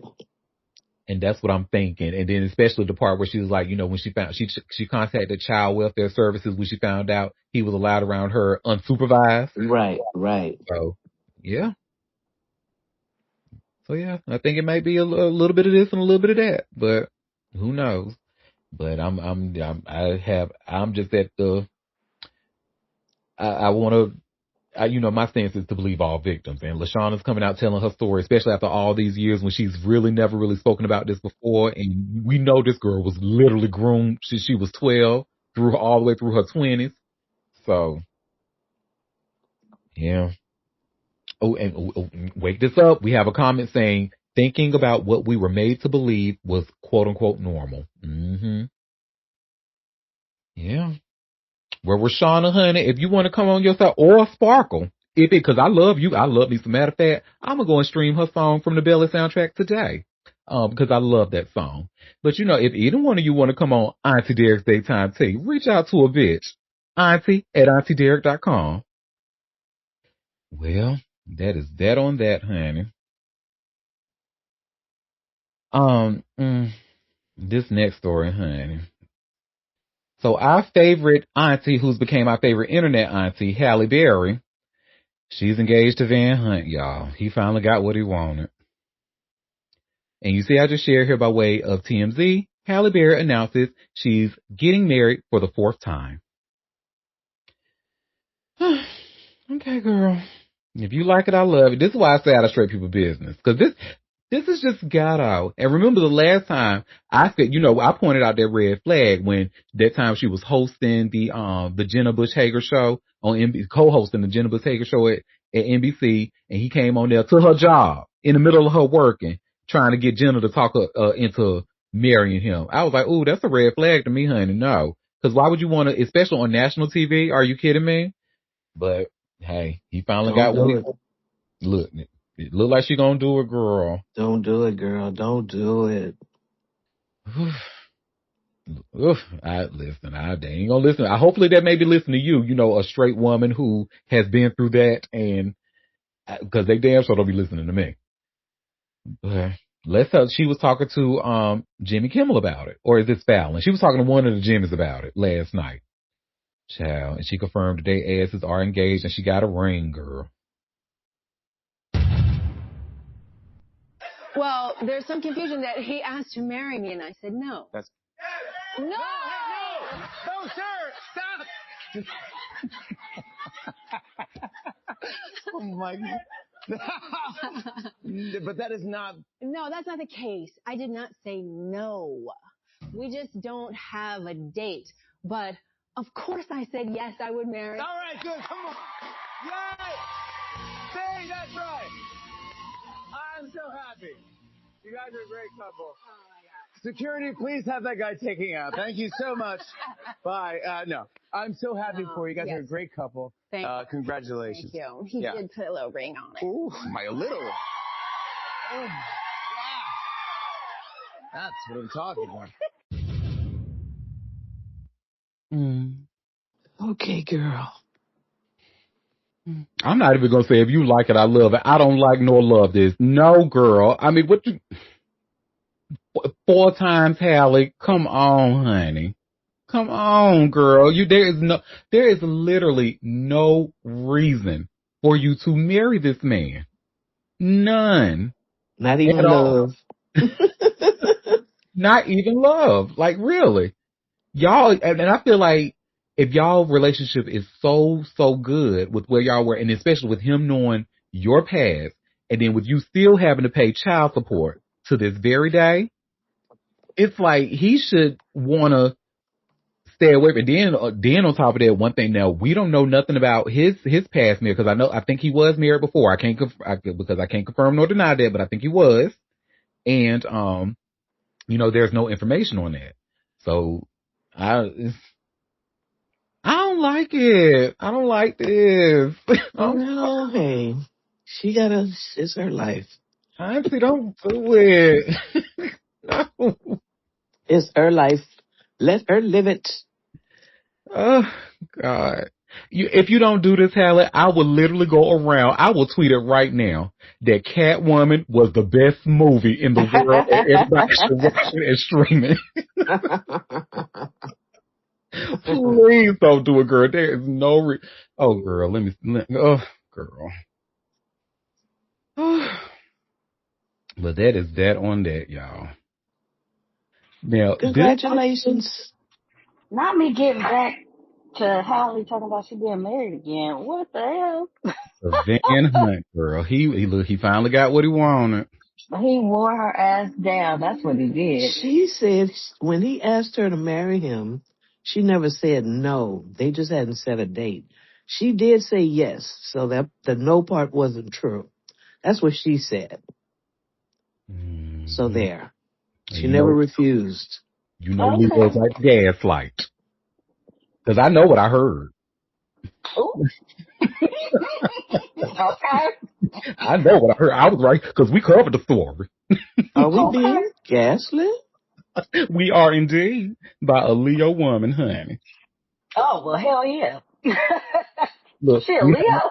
and that's what I'm thinking. And then especially the part where she was like, when she found she contacted child welfare services when she found out he was allowed around her unsupervised. Right. So yeah. So yeah, I think it might be a little bit of this and a little bit of that, but who knows? But I'm just at the I want to. My stance is to believe all victims. And LaShawna's coming out telling her story, especially after all these years when she's really never really spoken about this before. And we know this girl was literally groomed since she was 12 through all the way through her 20s. So, yeah. Oh, and wake this up. We have a comment saying, thinking about what we were made to believe was quote unquote normal. Mm-hmm. Yeah. Well, Rashana, honey, if you want to come on your side, or Sparkle, because I love you, I love me. As a matter of fact, I'm gonna go and stream her song from the Belly soundtrack today, because I love that song. But if either one of you want to come on Auntie Derek's Daytime Tea, reach out to a bitch, Auntie at AuntieDerek.com. Well, that is that on that, honey. This next story, honey. So our favorite auntie, who's became our favorite internet auntie, Halle Berry, she's engaged to Van Hunt, y'all. He finally got what he wanted. And you see, I just shared here by way of TMZ, Halle Berry announces she's getting married for the 4th time. Okay, girl. If you like it, I love it. This is why I say out of straight people business. Because this is just got out. And remember the last time I said, I pointed out that red flag when that time she was hosting the Jenna Bush Hager show on NBC, co-hosting the Jenna Bush Hager show at NBC, and he came on there to her job in the middle of her working, trying to get Jenna to talk into marrying him. I was like, ooh, that's a red flag to me, honey. No. Because why would you want to, especially on national TV? Are you kidding me? But hey, he finally got what he wanted. Look, it look like she gonna do it, girl. Don't do it, girl. Don't do it. Oof, they ain't gonna listen. Hopefully that maybe listen to you, a straight woman who has been through that, and because they damn sure don't be listening to me. But she was talking to Jimmy Kimmel about it, or is this Fallon? She was talking to one of the Jimmys about it last night. Child, and she confirmed that their asses are engaged and she got a ring, girl. Well, there's some confusion that he asked to marry me, and I said no. That's no! No, sir! Stop! Oh my God. But that is not. No, that's not the case. I did not say no. We just don't have a date. But of course I said yes, I would marry. All right, good. Come on. Yay! See, that's right. I'm so happy. You guys are a great couple. Oh my God. Security, please have that guy taken out. Thank you so much. Bye. No, I'm so happy for you. You guys are a great couple. Thank you. Congratulations. Thank you. He did put a little ring on it. Ooh, a little. Oh, yeah. That's what I'm talking about. Okay, girl. I'm not even gonna say if you like it, I love it. I don't like nor love this. No, girl. I mean, 4 times, Halle? Come on, honey. Come on, girl. There is literally no reason for you to marry this man. None. Not even love. Not even love. Like, really. Y'all, and I feel like if y'all relationship is so good with where y'all were, and especially with him knowing your past, and then with you still having to pay child support to this very day, it's like he should want to stay away. But then on top of that, one thing now we don't know nothing about his past marriage, because I think he was married before. Because I can't confirm nor deny that, but I think he was, and there's no information on that. So I I don't like it. I don't like this. No, hey, it's her life. Auntie, don't do it. No. It's her life. Let her live it. Oh, God. If you don't do this, Halle, I will literally go around. I will tweet it right now that Catwoman was the best movie in the world, and everybody should watch it and stream it. Please don't do it, girl. There is no oh, girl, oh, girl. But that is that on that, y'all. Now, Congratulations. Not me getting back to Holly talking about she being married again. What the hell? Van Hunt, girl. He finally got what he wanted. He wore her ass down. That's what he did. She said when he asked her to marry him, she never said no. They just hadn't set a date. She did say yes, so that the no part wasn't true. That's what she said. Mm-hmm. So there. She you never refused. Leo's like gaslight. Because I know what I heard. Okay. I know what I heard. I was right, because we covered the story. Are we being gaslit? We are indeed, by a Leo woman, honey. Oh, well, hell yeah. Look, She a Leo?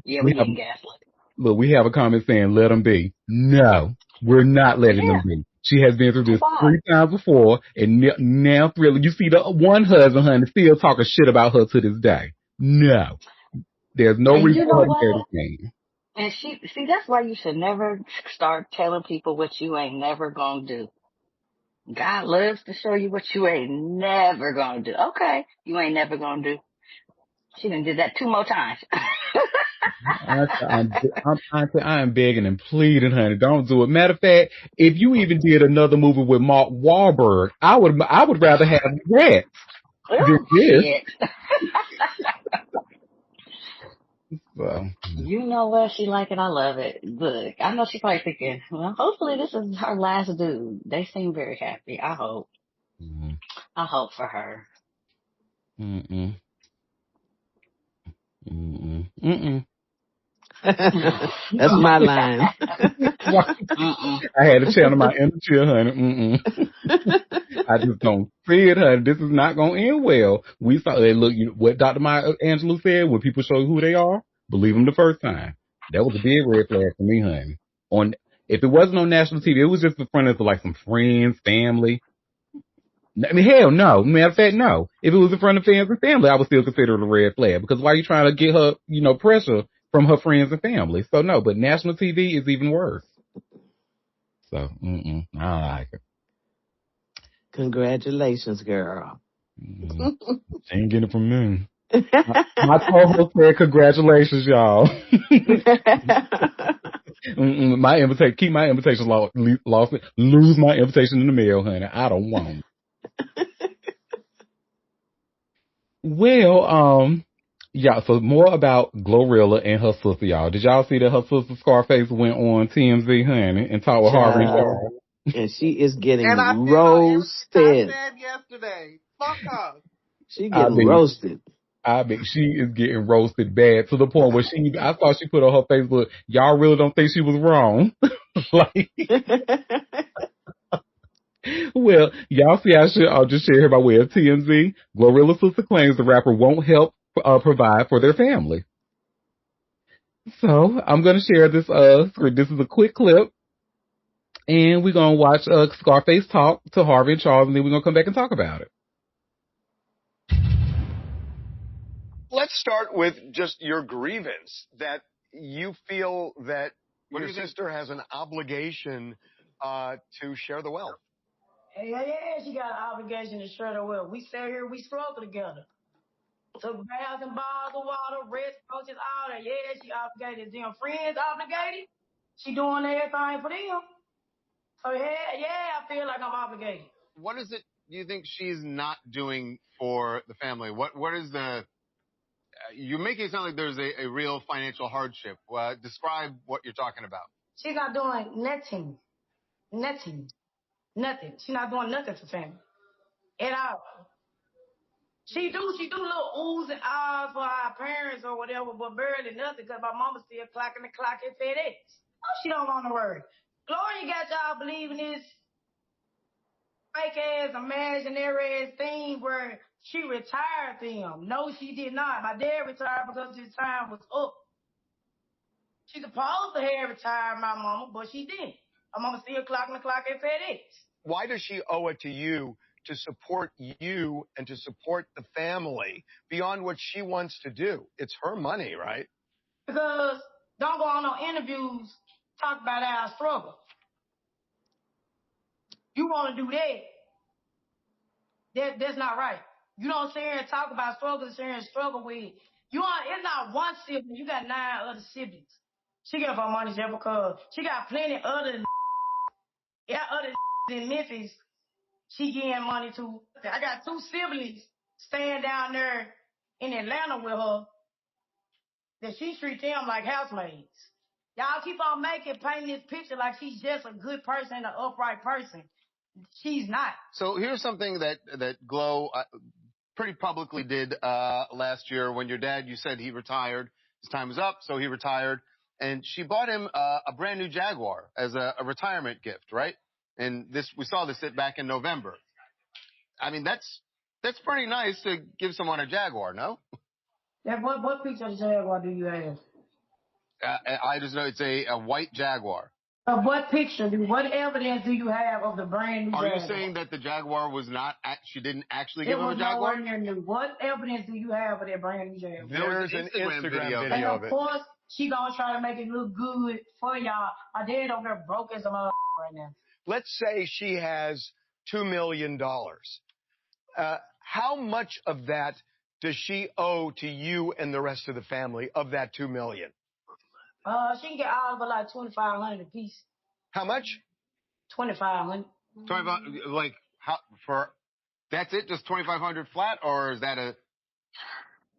Yeah, we getting gaslit. Look, we have a comment saying, let them be. No, we're not letting them be. She has been through this 3 times before, and now Thriller, you see the one husband, honey, still talking shit about her to this day. No. There's no reason for her to marry this man. And see, that's why you should never start telling people what you ain't never gonna do. God loves to show you what you ain't never gonna do. Okay, you ain't never gonna do. She done did that 2 more times. I am begging and pleading, honey. Don't do it. Matter of fact, if you even did another movie with Mark Wahlberg, I would rather have that than this. So. You know what? She like it. I love it. Look, I know she's probably thinking, well, hopefully this is her last dude. They seem very happy. I hope. Mm-hmm. I hope for her. Mm-mm. That's my line. I had to channel my inner chill, honey. I just don't see it, honey. This is not going to end well. We saw that. Look, what Dr. Maya Angelou said, when people show you who they are, believe them the first time. That was a big red flag for me, honey. If it wasn't on national TV, it was just in front of like some friends, family. I mean, hell no. Matter of fact, no. If it was in front of friends and family, I would still consider it a red flag, because why are you trying to get her, pressure from her friends and family? So no, but national TV is even worse. So, I don't like it. Congratulations, girl. She ain't getting it from me. My co-host said, congratulations, y'all. My invitation, keep my invitation lost, lose my invitation in the mail, honey. I don't want it. Well, yeah, so more about Glorilla and her sister, y'all. Did y'all see that her sister Scarface went on TMZ, honey, and talked with Harvey? And she is getting roasted. I said yesterday. Fuck her. She getting roasted. I mean, she is getting roasted bad to the point where I thought she put on her Facebook, y'all really don't think she was wrong? Like, well, y'all see, I'll just share here by way of TMZ. Glorilla's sister claims the rapper won't help provide for their family. So I'm going to share this. This is a quick clip, and we're going to watch Scarface talk to Harvey and Charles, and then we're going to come back and talk about it. Let's start with just your grievance, that you feel that your sister has an obligation to share the wealth. Yeah, she got an obligation to share the wealth. We sat here, we struggle together. Took baths and bottles of water, rest coaches, all that. Yeah, she obligated. Them friends obligated. She doing everything for them. So yeah, I feel like I'm obligated. What is it you think she's not doing for the family? What is the, you're making it sound like there's a real financial hardship. Describe what you're talking about. She's not doing nothing. Nothing. Nothing. She's not doing nothing for family. At all. She do little oohs and ahs for our parents or whatever, but barely nothing because my mama still clocking the clock at FedEx. She don't want to work. Gloria got y'all believing this fake ass, imaginary ass thing where she retired them. No, she did not. My dad retired because his time was up. She supposed to have retired my mama, but she didn't. My mama still clocking the clock at FedEx. Why does she owe it to you to support you and to support the family beyond what she wants to do? It's her money, right? Because don't go on no interviews, talk about our struggle. You want to do that. That's not right. You don't sit here and talk about struggles, sit here and struggle with. It's not one sibling. You got 9 other siblings. She get her money just because she got plenty other in Memphis. She getting money too. I got 2 siblings staying down there in Atlanta with her that she treat them like housemaids. Y'all keep on painting this picture like she's just a good person, an upright person. She's not. So here's something that Glow pretty publicly did last year when your dad, you said he retired. His time was up, so he retired. And she bought him a brand new Jaguar as a retirement gift, right? And we saw this back in November. I mean, that's pretty nice to give someone a Jaguar, no? Yeah, what picture of Jaguar do you have? I just know it's a white Jaguar. What evidence do you have of the brand new Jaguar? Are you saying that the Jaguar was not, she didn't actually give him a Jaguar? It was nowhere near new. What evidence do you have of that brand new Jaguar? There's an Instagram video of it. And of course, she gonna try to make it look good for y'all. My dad over there broke as a mother right now. Let's say she has $2 million. How much of that does she owe to you and the rest of the family of that $2 million? She can get all of it like $2,500 a piece. How much? $2,500. Like how for? That's it? Just $2,500 flat, or is that a?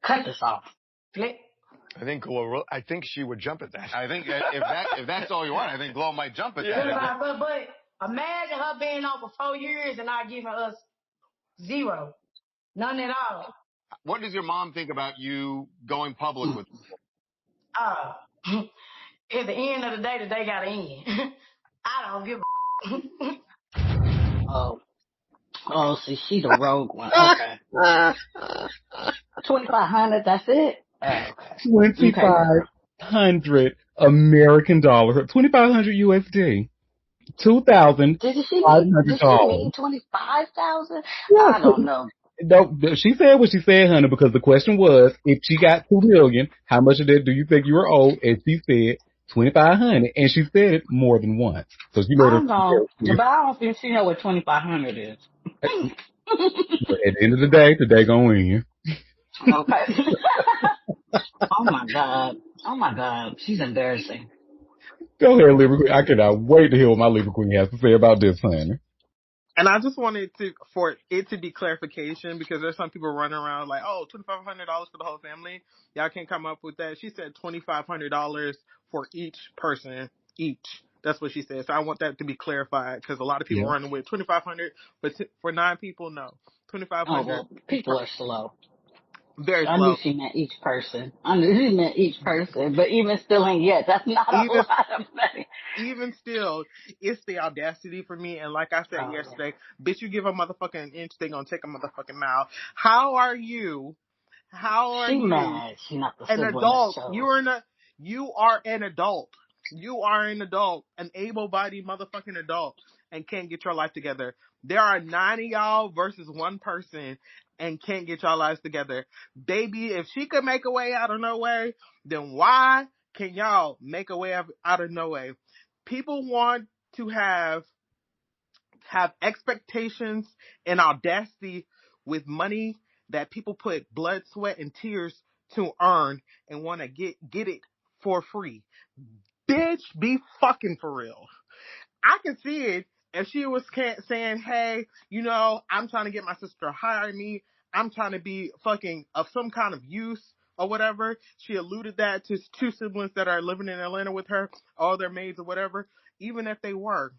Cut this off. Flat. I think she would jump at that. I think if that's all you want, I think Glow might jump at that. But imagine her being on for 4 years and not giving us zero, none at all. What does your mom think about you going public with? At the end of the day gotta end. I don't give a. Oh, see, she the rogue one. Okay. 2,500. That's it. Okay. 2,500 American dollars, 2,500 USD, $2,500. Did she mean 25,000? Yeah. I don't know. No, she said what she said, honey, because the question was, if she got $2 million, how much of that do you think you were owed? And she said 2,500, and she said it more than once. So she made I don't know, but I don't think she know what 2,500 is. At the end of the day, today gonna win. Okay. Oh my God. She's embarrassing. Go ahead, Libra Queen. I cannot wait to hear what my Libra Queen has to say about this, honey. And I just wanted for it to be clarification, because there's some people running around like, oh, $2,500 for the whole family. Y'all can't come up with that. She said $2,500 for each person, each. That's what she said. So I want that to be clarified, because a lot of people running with $2,500, but for 9 people, no. $2,500. Oh, well, people are slow. Very slow. I knew she meant each person. But even still ain't yet. That's not a lot of money. Even still, it's the audacity for me. And like I said yesterday, bitch, you give a motherfucker an inch, they gonna take a motherfucking mile. How are you? Mad. She not the an adult? You are an adult. You are an adult, an able-bodied motherfucking adult, and can't get your life together. There are 9 of y'all versus 1 person and can't get y'all lives together. Baby, if she could make a way out of no way, then why can y'all make a way out of no way? People want to have expectations and audacity with money that people put blood, sweat, and tears to earn and want to get it for free. Bitch, be fucking for real. I can see it if she was saying, hey, I'm trying to get my sister to hire me. I'm trying to be fucking of some kind of use or whatever. She alluded that to two siblings that are living in Atlanta with her, all their maids or whatever. Even if they were,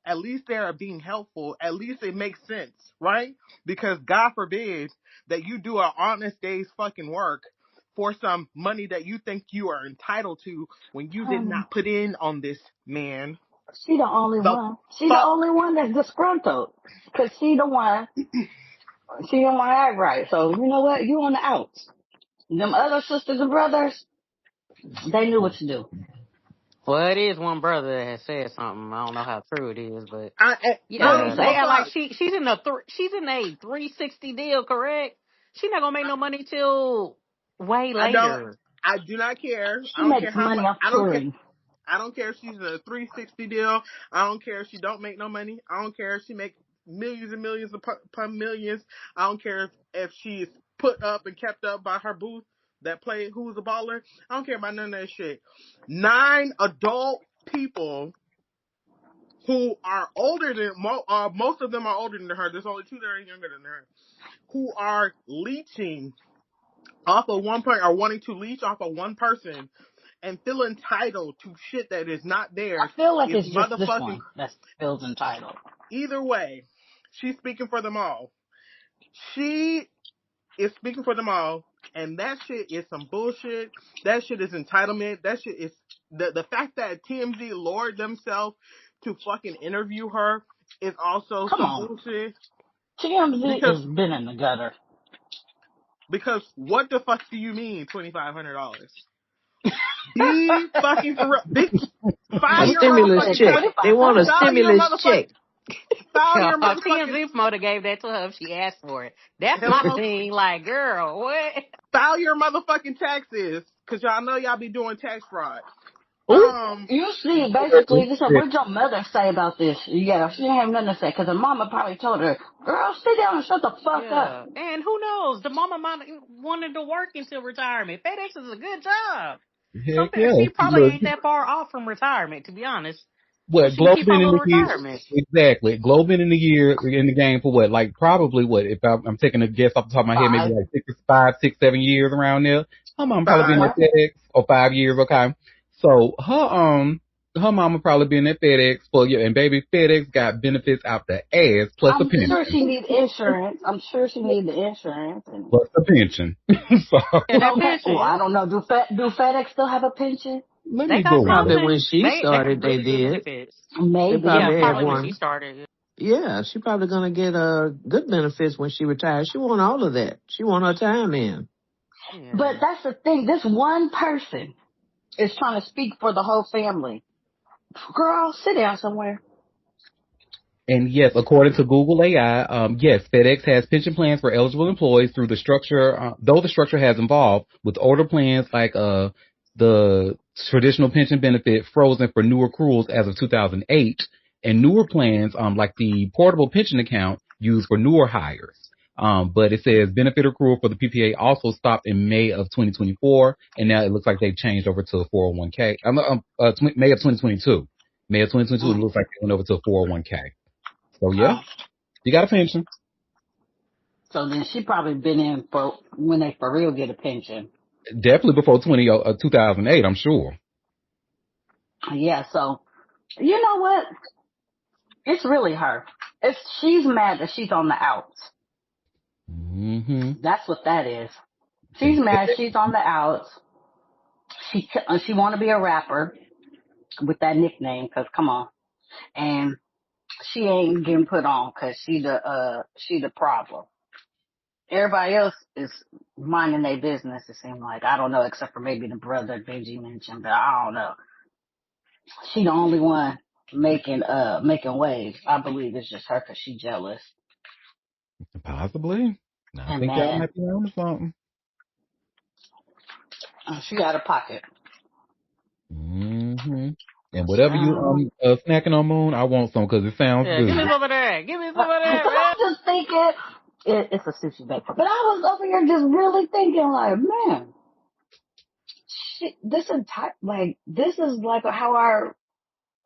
at least they are being helpful. At least it makes sense, right? Because God forbid that you do an honest day's fucking work for some money that you think you are entitled to when you did Honey, not put in on this man. she the only The one. She the fuck? only one that's disgruntled. Cause she the one act right. So you know what? You on the outs. Them other sisters and brothers, they knew what to do. Well, it is one brother that has said something. I don't know how true it is, but What What he yeah, he they say? act like fuck? she's in a 360 deal, correct? She not gonna make no money till way later. I do not care. I She don't care makes how much. money off touring. I don't care if she's a 360 deal. I don't care if she don't make no money. I don't care if she make millions and millions upon millions. I don't care if she's put up and kept up by her booth that play Who's a Baller. I don't care about none of that shit. 9 adult people who are older than most of them are older than her. There's only 2 that are younger than her. Who are leeching off of one person or wanting to leech off of one person and feel entitled to shit that is not I theirs feel like is it's just this motherfucking. one that feels entitled. Either way, she's speaking for them all. She is speaking for them all, and that shit is some bullshit. That shit is entitlement. That shit is the fact that TMZ lowered themselves to fucking interview her is also Come some on. bullshit. TMZ Because has been in the gutter. what the fuck do you mean $2,500? Be fucking for real. A File your stimulus motherfucking check. tax. They want a File your stimulus motherfucking. check. File Yeah, your motherfucking. TMZ promoter gave that to her if she asked for it. That's my Hello. thing. Like, girl, what? File your motherfucking taxes, cause y'all know y'all be doing tax fraud. Ooh. You see, basically, this is what did your mother say about this? Yeah, she didn't have nothing to say because her mama probably told her, girl, sit down and shut the fuck up. Yeah, and who knows? The mama might wanted to work until retirement. FedEx is a good job. Heck yeah. She probably Look, ain't that far off from retirement, to be honest. So what she can Glow keep her been in little the year? retirement. Exactly. Glow been in the year in the game for what? Like probably what? If I'm taking a guess off the top of my head, maybe 5. like 5, 6, 7 years around there. Her mom probably been Five. at FedEx or 5 years. Okay. So her mama probably been at FedEx for yeah, and baby FedEx got benefits out the ass plus a I'm sure pension. she need insurance. I'm sure she need the insurance. And Plus a pension. So And that okay, well, pension, I don't know. Do FedEx still have a pension? let they me got Google Probably it. something. when she They got started, they really good did. benefits. They Yeah, probably Maybe. had probably when she one. started. Yeah, she probably gonna get good benefits when she retires. She want all of that. She want her time in. But Yeah. that's the thing. This one person is trying to speak for the whole family. Girl, sit down somewhere. And yes, according to Google AI, yes, FedEx has pension plans for eligible employees through the structure, though the structure has evolved with older plans like the traditional pension benefit frozen for new accruals as of 2008, and newer plans like the portable pension account used for newer hires. But it says benefit accrual for the PPA also stopped in May of 2024, and now it looks like they've changed over to a 401k. May of 2022. May of 2022, it Mm. looks like they went over to a 401k. So yeah, Oh. you got a pension. So then she probably been in for when they for real get a pension. Definitely before 2008, I'm sure. Yeah, so you know what? It's really her. She's mad that she's on the outs. Mm-hmm. That's what that is. She's mad Exactly. she's on the outs. She want to be a rapper with that nickname because come on, and she ain't getting put on because she the problem. Everybody else is minding their business. It seems like I don't know, except for maybe the brother Benji mentioned, but I don't know. She the only one making waves. I believe it's just her because she jealous Possibly. I and think y'all mad. might be on to something. She got a pocket. Mm-hmm. And whatever you Uh-huh. snacking on, Moon, I want some because it sounds Yeah, give me good. some of that. Give me some of Cause that, man. I'm just thinking. It's a sushi bake. But I was over here just really thinking, like, man, shit, this is like how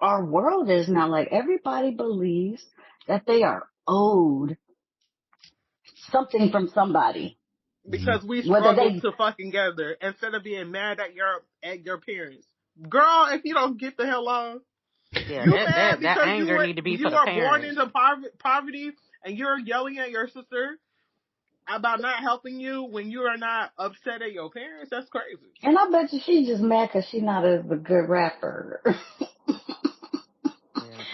our world is now. Like, everybody believes that they are owed something from somebody. Because we Whether struggled they, to fucking together instead of being mad at your parents. Girl, if you don't get the hell on, Yeah, you mad that because anger need to be you for the are born parents. into poverty and you're yelling at your sister about not helping you when you are not upset at your parents. That's crazy. and I bet you she's just mad because she's not a good rapper.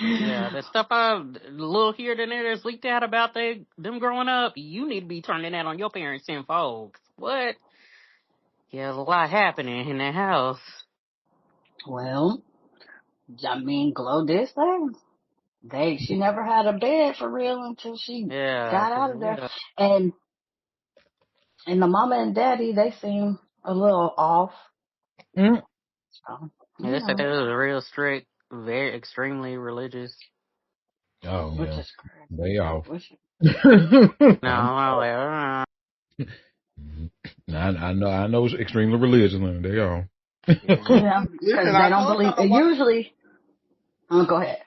Yeah, the stuff a little here and there that's leaked out about them growing up, you need to be turning that on your parents tenfold. What? Yeah, a lot happening in that house. Well, I mean, Glow did say she never had a bed for real until she Yeah, got out of there. And the mama and daddy, they seem a little off. Mm. So, yeah, you they said know, they was real strict, very extremely religious. Oh which yeah, is crazy. they off. Which, No, I'm like, I know it's extremely religious, and they are. yeah, Listen, because they I don't told believe. y'all to And watch. usually, oh, go ahead.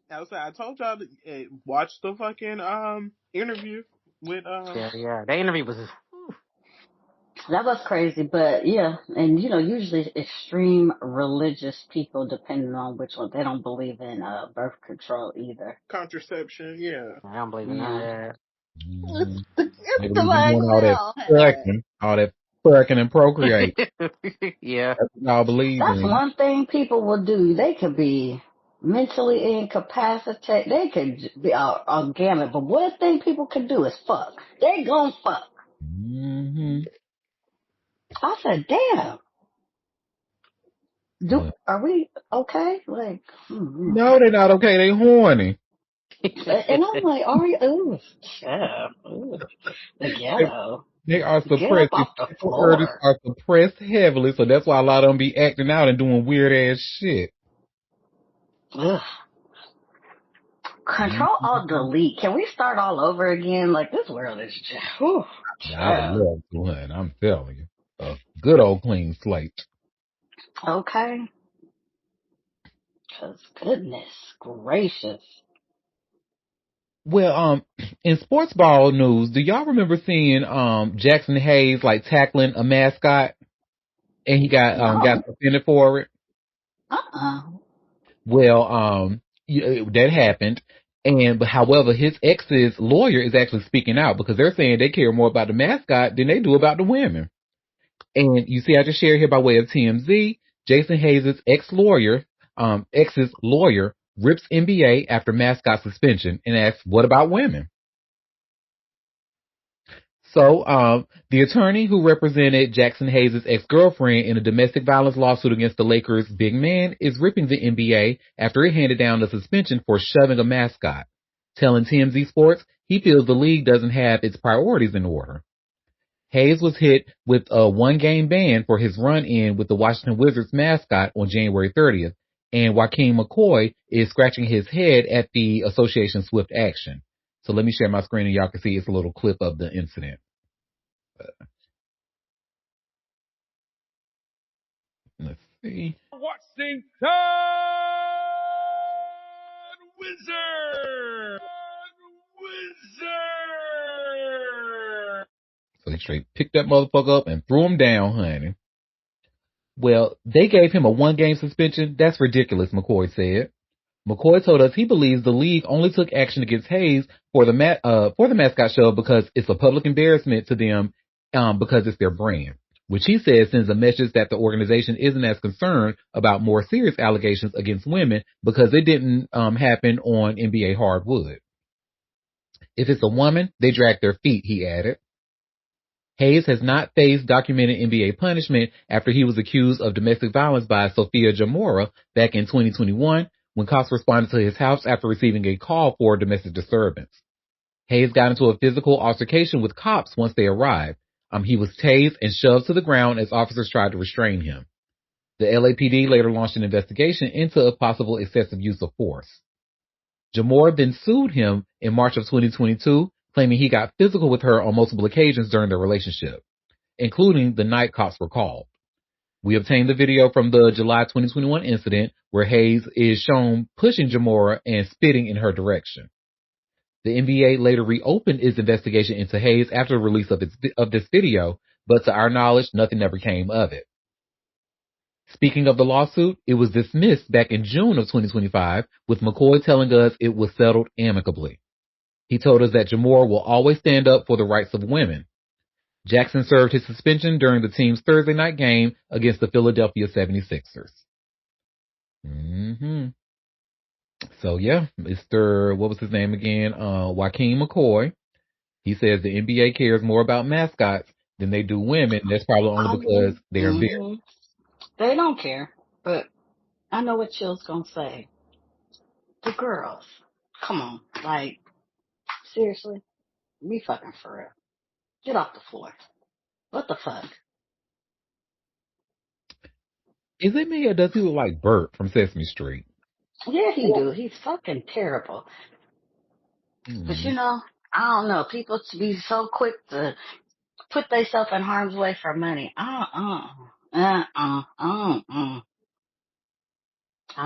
I told y'all to watch the fucking interview with yeah, the interview was. That was crazy, but yeah, and usually extreme religious people, depending on which one, they don't believe in birth control either. contraception. Yeah. I don't believe in none of Yeah, that. Mm-hmm. it's They the believe in like doing well, all that fucking and procreate. Yeah. That's what y'all believe that's in. one thing people will do. They could be mentally incapacitated. They could be a gamut, but one thing people can do is fuck. They gon' fuck. Mm-hmm. I said, damn. But Are we okay? Like, no, they're not okay. They horny. and I'm like, are you? Ooh, yeah, ooh, the They, ghetto. they are Get up suppressed. These off the sexual urges floor. are suppressed heavily, so that's why a lot of them be acting out and doing weird ass shit. Ugh. Control Alt Mm-hmm. Delete. Can we start all over again? Like, this world is just, whew, I would child. love to, hun. I'm telling you, a good old clean slate. Okay. Cause goodness gracious. Well, in sports ball news, do y'all remember seeing Jackson Hayes like tackling a mascot and he got No. suspended for it? Uh-uh. Well, that happened, but however, his ex's lawyer is actually speaking out because they're saying they care more about the mascot than they do about the women. And you see, I just shared here by way of TMZ, Jason Hayes' ex's lawyer rips NBA after mascot suspension and asks, "What about women?" So, the attorney who represented Jackson Hayes' ex-girlfriend in a domestic violence lawsuit against the Lakers' big man is ripping the NBA after it handed down a suspension for shoving a mascot, telling TMZ Sports he feels the league doesn't have its priorities in order. Hayes was hit with a one-game ban for his run-in with the Washington Wizards mascot on January 30th, and Joaquin McCoy is scratching his head at the association's swift action. So let me share my screen and y'all can see it's a little clip of the incident. Let's see. Washington Wizards! So he straight picked that motherfucker up and threw him down, honey. Well, they gave him a one-game suspension. That's ridiculous, McCoy said. McCoy told us he believes the league only took action against Hayes for the mascot show because it's a public embarrassment to them because it's their brand, which he says sends a message that the organization isn't as concerned about more serious allegations against women because they didn't happen on NBA hardwood. If it's a woman, they drag their feet, he added. Hayes has not faced documented NBA punishment after he was accused of domestic violence by Sophia Jamora back in 2021 when cops responded to his house after receiving a call for a domestic disturbance. Hayes got into a physical altercation with cops once they arrived. He was tased and shoved to the ground as officers tried to restrain him. The LAPD later launched an investigation into a possible excessive use of force. Jamora then sued him in March of 2022, claiming he got physical with her on multiple occasions during their relationship, including the night cops were called. We obtained the video from the July 2021 incident where Hayes is shown pushing Jamora and spitting in her direction. The NBA later reopened its investigation into Hayes after the release of this video, but to our knowledge, nothing ever came of it. Speaking of the lawsuit, it was dismissed back in June of 2025, with McCoy telling us it was settled amicably. He told us that Jamora will always stand up for the rights of women. Jackson served his suspension during the team's Thursday night game against the Philadelphia 76ers. So yeah, Mr. What was his name again? Joaquin McCoy. He says the NBA cares more about mascots than they do women. That's probably only because they're very. They don't care, but I know what Chill's gonna say. The girls, come on, like seriously, be fucking for real. Get off the floor. What the fuck? Is it me or does he look like Bert from Sesame Street? Yeah, he do. He's fucking terrible. But you know, I don't know. People to be so quick to put themselves in harm's way for money. I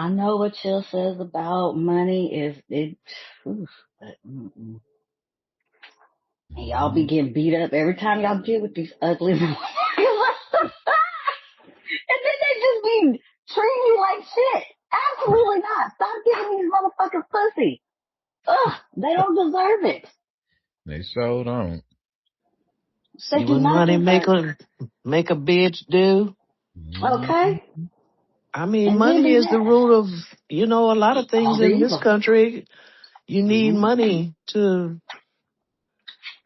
know what Chill says about money is it. Oof, but, And y'all be getting beat up every time y'all deal with these ugly and then they just be treating you like shit. Absolutely not. Stop giving these motherfuckers pussy. Ugh, they don't deserve it. They sure don't. They See do what not money deserve make a bitch do? it. Okay? I mean, And then money do is the that. root of, a lot of things All the in this evil. country. You need money to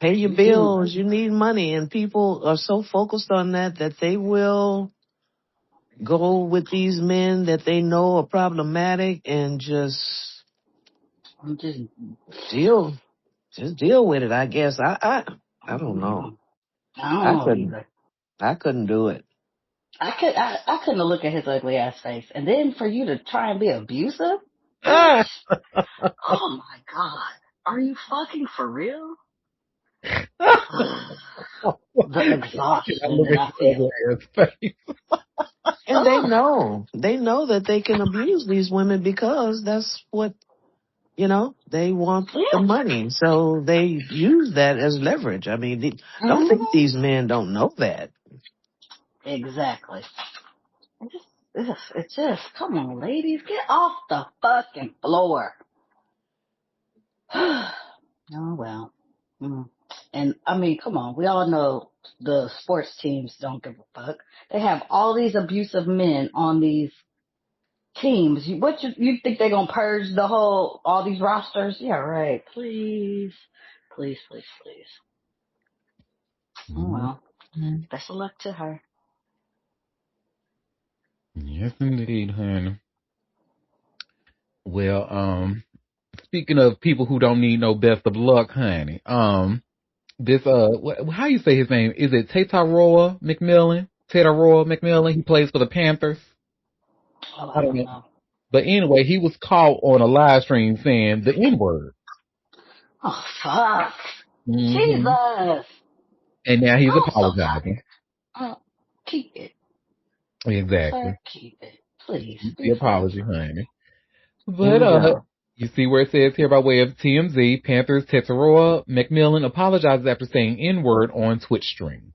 pay your bills. You need money. And people are so focused on that they will go with these men that they know are problematic and just deal with it, I guess. I don't know. I don't know either. I couldn't do it. I couldn't look at his ugly ass face. And then for you to try and be abusive? Ah! Oh my God. Are you fucking for real? The exhaustion that I feel. And they know that they can abuse these women because that's what, they want the money. So they use that as leverage. I mean, don't think these men don't know that. Exactly. It's just, come on, ladies, get off the fucking floor. Oh, well. And I mean, come on, we all know the sports teams don't give a fuck. They have all these abusive men on these teams. You think they're gonna purge all these rosters? Yeah, right. Please. Please, please, please. Oh well. Best of luck to her. Yes, indeed, honey. Well, speaking of people who don't need no best of luck, honey, this, how you say his name? Is it Tataroa McMillan? Tataroa McMillan? He plays for the Panthers. Oh, I don't know. But anyway, he was caught on a live stream saying the N-word. Oh, fuck. Jesus. And now he's apologizing. Keep it. Exactly. Sir, keep it. Please. The apology, honey. But, you see where it says here by way of TMZ, Panthers Tataroa McMillan apologizes after saying N-word on Twitch stream.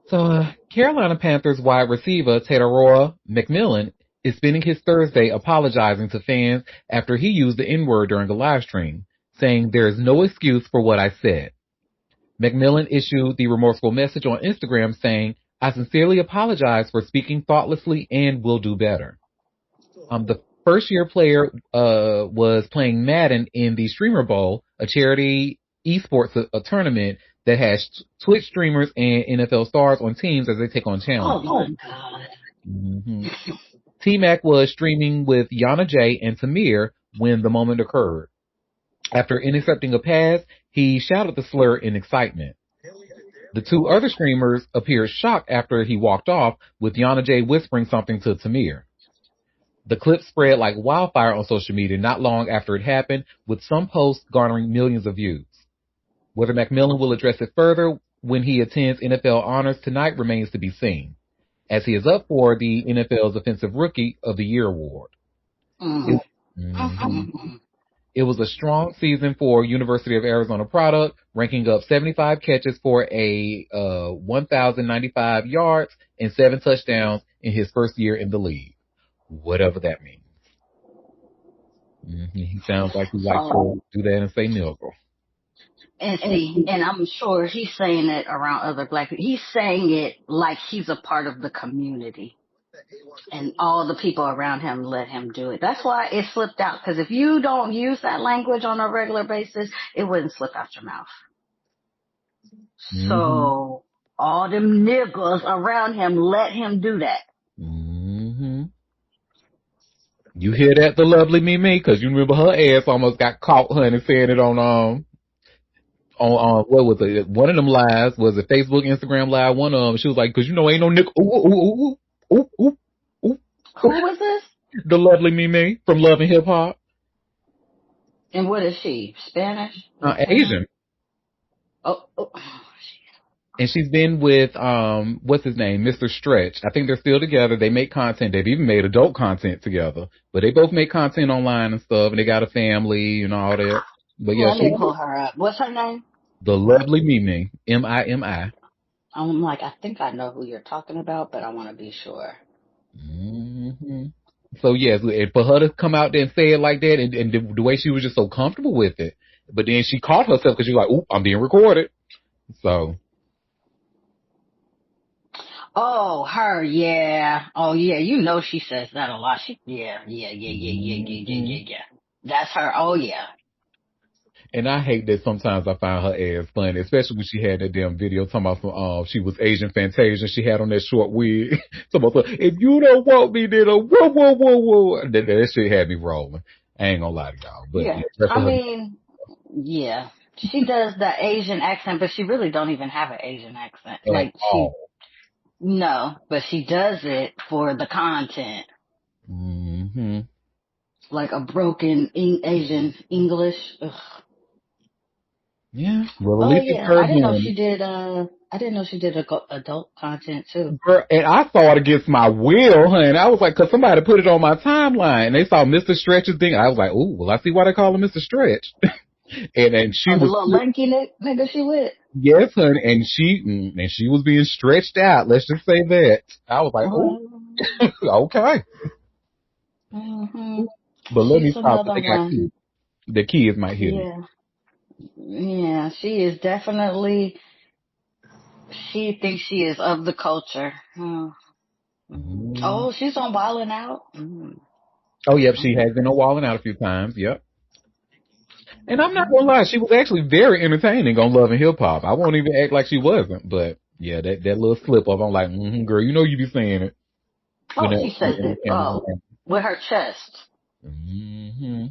So, Carolina Panthers wide receiver Tataroa McMillan is spending his Thursday apologizing to fans after he used the N-word during a live stream, saying there is no excuse for what I said. McMillan issued the remorseful message on Instagram saying, I sincerely apologize for speaking thoughtlessly and will do better. The first-year player was playing Madden in the Streamer Bowl, a charity esports tournament that has Twitch streamers and NFL stars on teams as they take on challenges. Oh, my God. T-Mac was streaming with Yana J and Tamir when the moment occurred. After intercepting a pass, he shouted the slur in excitement. The two other streamers appeared shocked after he walked off, with Yana J whispering something to Tamir. The clip spread like wildfire on social media not long after it happened, with some posts garnering millions of views. Whether McMillan will address it further when he attends NFL honors tonight remains to be seen, as he is up for the NFL's Offensive Rookie of the Year award. Mm. It, Mhm. Mm. It was a strong season for University of Arizona product, ranking up 75 catches for a 1,095 yards and 7 touchdowns in his first year in the league, whatever that means. He sounds like he likes So, to do that and say nigga. and see, and I'm sure he's saying it around other black people. He's saying it like he's a part of the community. And all the people around him let him do it. That's why it slipped out. Because if you don't use that language on a regular basis, it wouldn't slip out your mouth. Mm-hmm. So all them niggas around him let him do that. Mm-hmm. You hear that, the lovely Mimi? Because you remember her ass almost got caught, honey, saying it on what was it? One of them lives was a Facebook, Instagram live. One of them, she was like, "Cause you know ain't no nigga." Ooh, ooh, ooh, ooh, ooh, ooh, ooh. Who was this? The lovely Mimi from Love and Hip Hop. And what is she? Spanish? Latino? Asian. Oh. And she's been with what's his name, Mr. Stretch. I think they're still together. They make content. They've even made adult content together. But they both make content online and stuff. And they got a family and all that. But yeah, Let me pull her up. What's her name? the lovely Mimi, Mimi. I'm like, I think I know who you're talking about, but I want to be sure. Mm-hmm. So yes, and for her to come out there and say it like that, and the way she was just so comfortable with it, but then she caught herself because she was like, "Oop, I'm being recorded." So. Oh, her, yeah. Oh, yeah. You know she says that a lot. Yeah. That's her. Oh, yeah. And I hate that sometimes I find her ass funny, especially when she had that damn video talking about she was Asian Fantasia. She had on that short wig. About, if you don't want me, then whoa, whoa, whoa, whoa. That shit had me rolling. I ain't gonna lie to y'all, but Yeah. yeah, that's I her. mean, yeah. She does the Asian accent, but she really don't even have an Asian accent. At Like, all. no, but she does it for the content. Mm-hmm. Like a broken Asian English. Ugh. Yeah. Well, at Oh, least it's yeah. her I didn't know doing she it. did, adult content too. Girl, and I saw it against my will, honey. I was like, cause somebody put it on my timeline and they saw Mr. Stretch's thing. I was like, ooh, well, I see why they call him Mr. Stretch. and she Oh, the was, little lanky nigga she with. yes, honey, and she was being stretched out. Let's just say that. I was like, oh, okay. Mm-hmm. But let me She's stop. another They got one. kids. The kids might hear me. Yeah. Yeah, she is definitely, she thinks she is of the culture. Mm. Oh, she's on Wildin' Out? Oh, yep, she Okay. has been on Walling Out a few times. Yep. And I'm not gonna lie, she was actually very entertaining on Love and Hip Hop. I won't even act like she wasn't. But yeah, that little slip up, I'm like, girl, you know you be saying it when Oh, that she says when the it, camera's on. with her chest. Mm-hmm.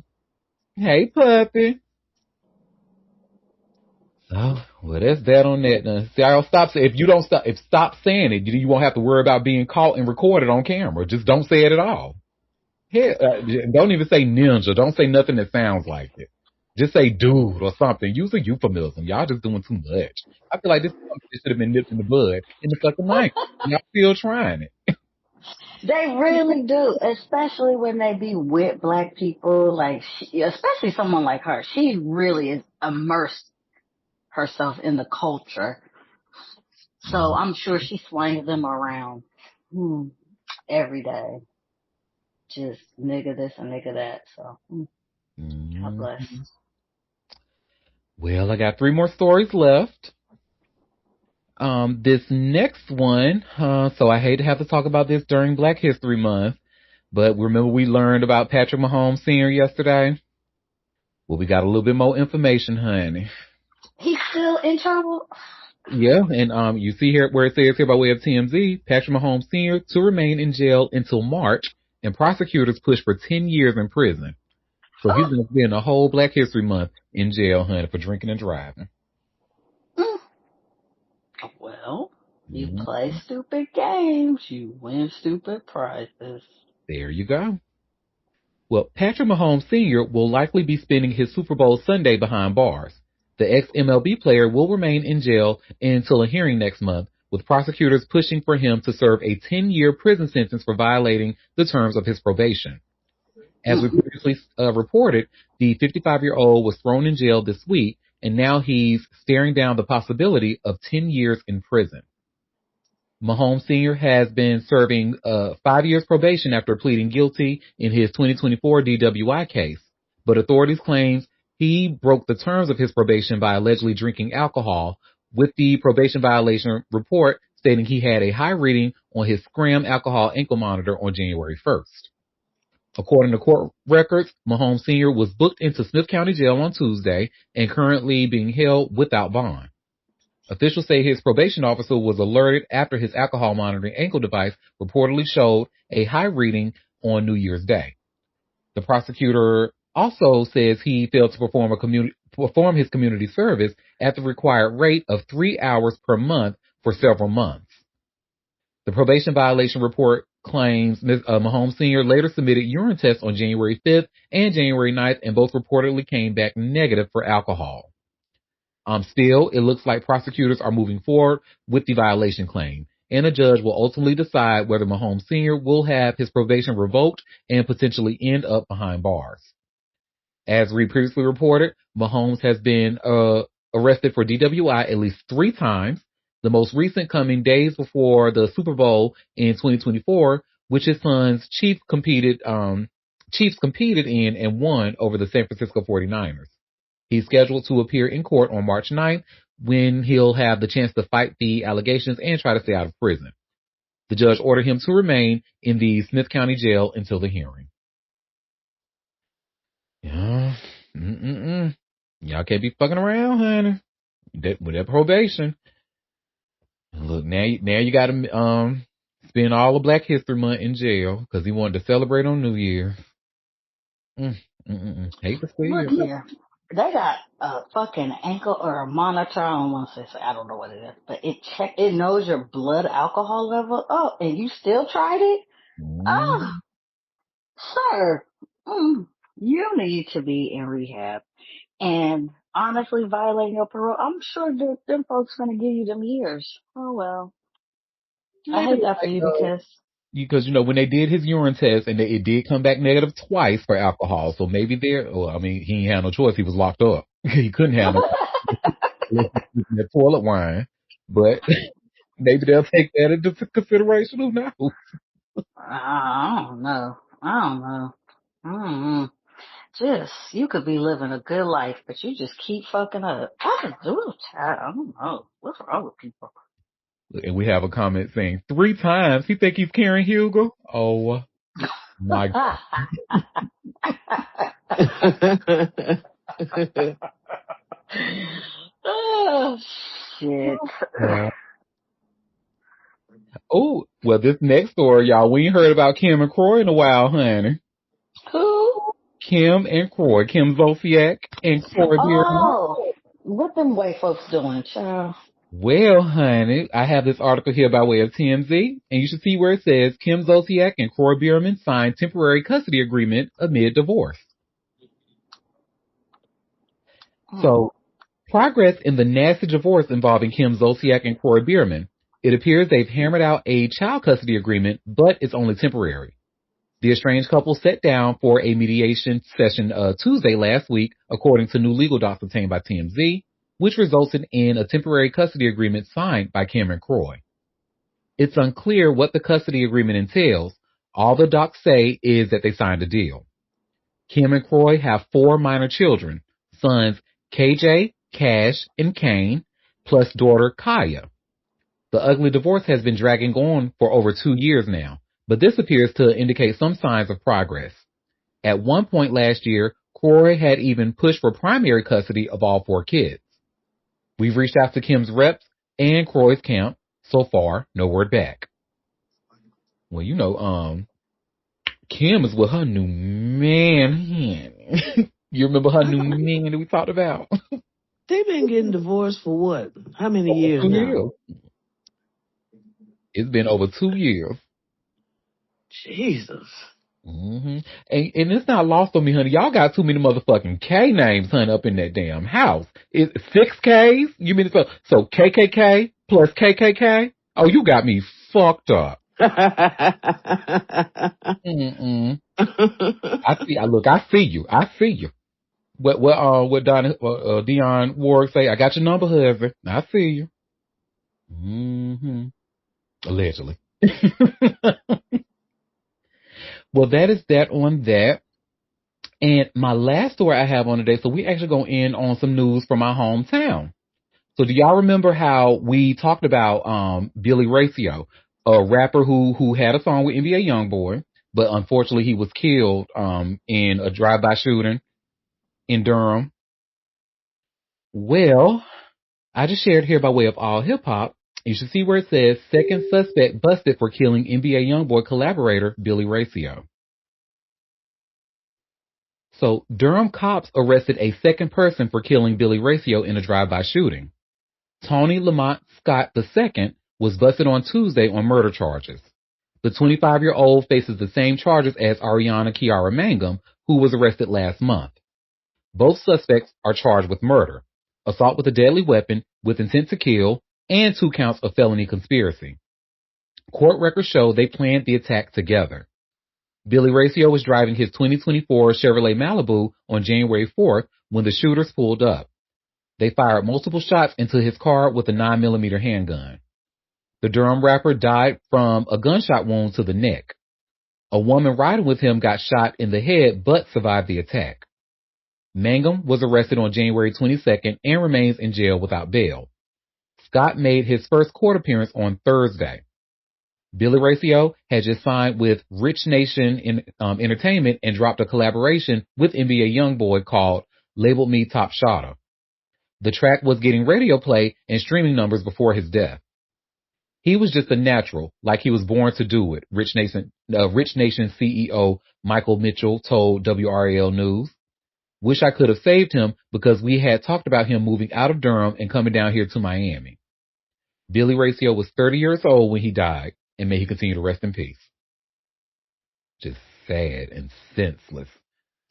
Hey, puppy. Oh, well, that's that on that. Now, see, I'll stop. If you don't stop, if stop saying it, you won't have to worry about being caught and recorded on camera. Just don't say it at all. Hell, don't even say ninja. Don't say nothing that sounds like it. Just say dude or something. Use a euphemism. Y'all just doing too much. I feel like this should have been nipped in the bud in the fucking night. Y'all still trying it. They really do, especially when they be with black people, like, especially someone like her. She really is immersed herself in the culture. So I'm sure she swings them around every day. Just nigga this and nigga that. So God bless. Mm-hmm. Well, I got 3 more stories left. This next one, so I hate to have to talk about this during Black History Month, but remember we learned about Patrick Mahomes Sr. yesterday? Well, we got a little bit more information, honey. He's still in trouble? Yeah, and you see here where it says here by way of TMZ, Patrick Mahomes Sr. to remain in jail until March, and prosecutors push for 10 years in prison. So he's going to spend a whole Black History Month in jail, honey, for drinking and driving. Well, you Mm-hmm. play stupid games, you win stupid prizes. There you go. Well, Patrick Mahomes Sr. will likely be spending his Super Bowl Sunday behind bars. The ex-MLB player will remain in jail until a hearing next month, with prosecutors pushing for him to serve a 10-year prison sentence for violating the terms of his probation. As we previously reported, the 55-year-old was thrown in jail this week, and now he's staring down the possibility of 10 years in prison. Mahomes Sr. has been serving 5 years probation after pleading guilty in his 2024 DWI case, but authorities claim he broke the terms of his probation by allegedly drinking alcohol, with the probation violation report stating he had a high reading on his Scram alcohol ankle monitor on January 1st. According to court records, Mahomes Sr. was booked into Smith County Jail on Tuesday and currently being held without bond. Officials say his probation officer was alerted after his alcohol monitoring ankle device reportedly showed a high reading on New Year's Day. The prosecutor also says he failed to perform his community service at the required rate of 3 hours per month for several months. The probation violation report claims Mahomes Sr. later submitted urine tests on January 5th and January 9th, and both reportedly came back negative for alcohol. Still, it looks like prosecutors are moving forward with the violation claim, and a judge will ultimately decide whether Mahomes Sr. will have his probation revoked and potentially end up behind bars. As we previously reported, Mahomes has been arrested for DWI at least 3 times, the most recent coming days before the Super Bowl in 2024, which his sons Chiefs competed in and won over the San Francisco 49ers. He's scheduled to appear in court on March 9th, when he'll have the chance to fight the allegations and try to stay out of prison. The judge ordered him to remain in the Smith County Jail until the hearing. Yeah. Y'all can't be fucking around, honey. With that probation. Look, now you got to spend all of Black History Month in jail because he wanted to celebrate on New Year. Hate to see Look it. here. They got a fucking ankle or a monitor. I don't want to say, I don't know what it is, but it knows your blood alcohol level. Oh, and you still tried it? Oh, sir. You need to be in rehab. And honestly, violating your parole, I'm sure that them folks gonna give you them years. Oh well. I Maybe hate that for you because when they did his urine test and it did come back negative twice for alcohol, so maybe he ain't had no choice. He was locked up. He couldn't handle that toilet wine, but maybe they'll take that into consideration. Who knows? I don't know. Just, you could be living a good life, but you just keep fucking up. I don't know. What's wrong with people? And we have a comment saying 3 times. He think he's carrying Hugo? Oh my God. Oh, shit. Yeah. Oh, well, this next story, y'all, we ain't heard about Kim and Croy in a while, honey. Who? Kim and Croy. Kim Zolciak and Croy Beard. Oh, what them white folks doing, child? Well, honey, I have this article here by way of TMZ, and you should see where it says Kim Zolciak and Croy Bierman signed temporary custody agreement amid divorce. So, progress in the nasty divorce involving Kim Zolciak and Croy Bierman. It appears they've hammered out a child custody agreement, but it's only temporary. The estranged couple sat down for a mediation session Tuesday last week, according to new legal docs obtained by TMZ, which resulted in a temporary custody agreement signed by Kim and Croy. It's unclear what the custody agreement entails. All the docs say is that they signed a deal. Kim and Croy have 4 minor children, sons KJ, Cash, and Kane, plus daughter Kaya. The ugly divorce has been dragging on for over 2 years now, but this appears to indicate some signs of progress. At one point last year, Croy had even pushed for primary custody of all 4 kids. We've reached out to Kim's reps and Croy's camp. So far, no word back. Well, Kim is with her new man. You remember her new man that we talked about? They've been getting divorced for what? How many years 2 now? years. It's been over 2 years. Jesus. And it's not lost on me, honey. Y'all got too many motherfucking K names, honey, up in that damn house. It's 6 Ks? You mean so KKK plus KKK? Oh, you got me fucked up. Mm-mm. I see you. What Dion Ward say? I got your number, husband. I see you. Allegedly. Well, that is that on that. And my last story I have on today, so we actually going to end on some news from my hometown. So do y'all remember how we talked about Billy Racio, a rapper who had a song with NBA Youngboy, but unfortunately he was killed in a drive-by shooting in Durham? Well, I just shared here by way of all hip hop. You should see where it says second suspect busted for killing NBA Youngboy collaborator Billy Racio. So Durham cops arrested a second person for killing Billy Racio in a drive-by shooting. Tony Lamont Scott II was busted on Tuesday on murder charges. The 25-year-old faces the same charges as Ariana Kiara Mangum, who was arrested last month. Both suspects are charged with murder, assault with a deadly weapon with intent to kill, and 2 counts of felony conspiracy. Court records show they planned the attack together. Billy Racio was driving his 2024 Chevrolet Malibu on January 4th when the shooters pulled up. They fired multiple shots into his car with a 9mm handgun. The Durham rapper died from a gunshot wound to the neck. A woman riding with him got shot in the head but survived the attack. Mangum was arrested on January 22nd and remains in jail without bail. Scott made his first court appearance on Thursday. Billy Racio had just signed with Rich Nation Entertainment and dropped a collaboration with NBA Youngboy called Label Me Top Shotta. The track was getting radio play and streaming numbers before his death. He was just a natural, like he was born to do it, Rich Nation CEO Michael Mitchell told WRAL News. Wish I could have saved him because we had talked about him moving out of Durham and coming down here to Miami. Billy Racio was 30 years old when he died, and may he continue to rest in peace. Just sad and senseless.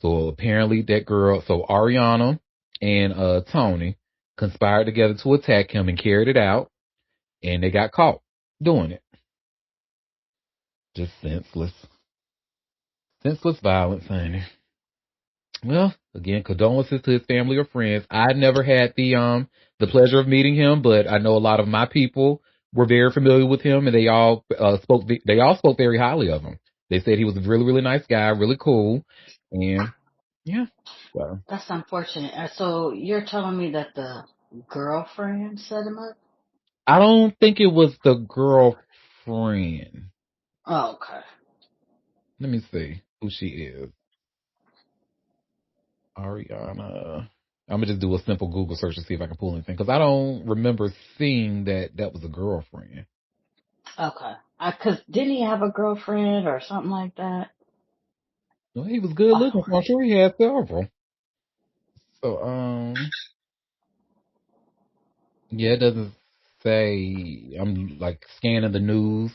So apparently that girl, so Ariana and Tony conspired together to attack him and carried it out, and they got caught doing it. Just senseless. Senseless violence, honey. Well, again, condolences to his family or friends. I never had the pleasure of meeting him, but I know a lot of my people were very familiar with him, and they all spoke very highly of him. They said he was a really, really nice guy, really cool, and yeah. So That's unfortunate. So you're telling me that the girlfriend set him up? I don't think it was the girlfriend. Oh, okay. Let me see who she is. Ariana. I'm gonna just do a simple Google search to see if I can pull anything because I don't remember seeing that was a girlfriend. Okay. Cause didn't he have a girlfriend or something like that? Well, he was good looking, so I'm sure he had several. So, yeah, it doesn't say. I'm like scanning the news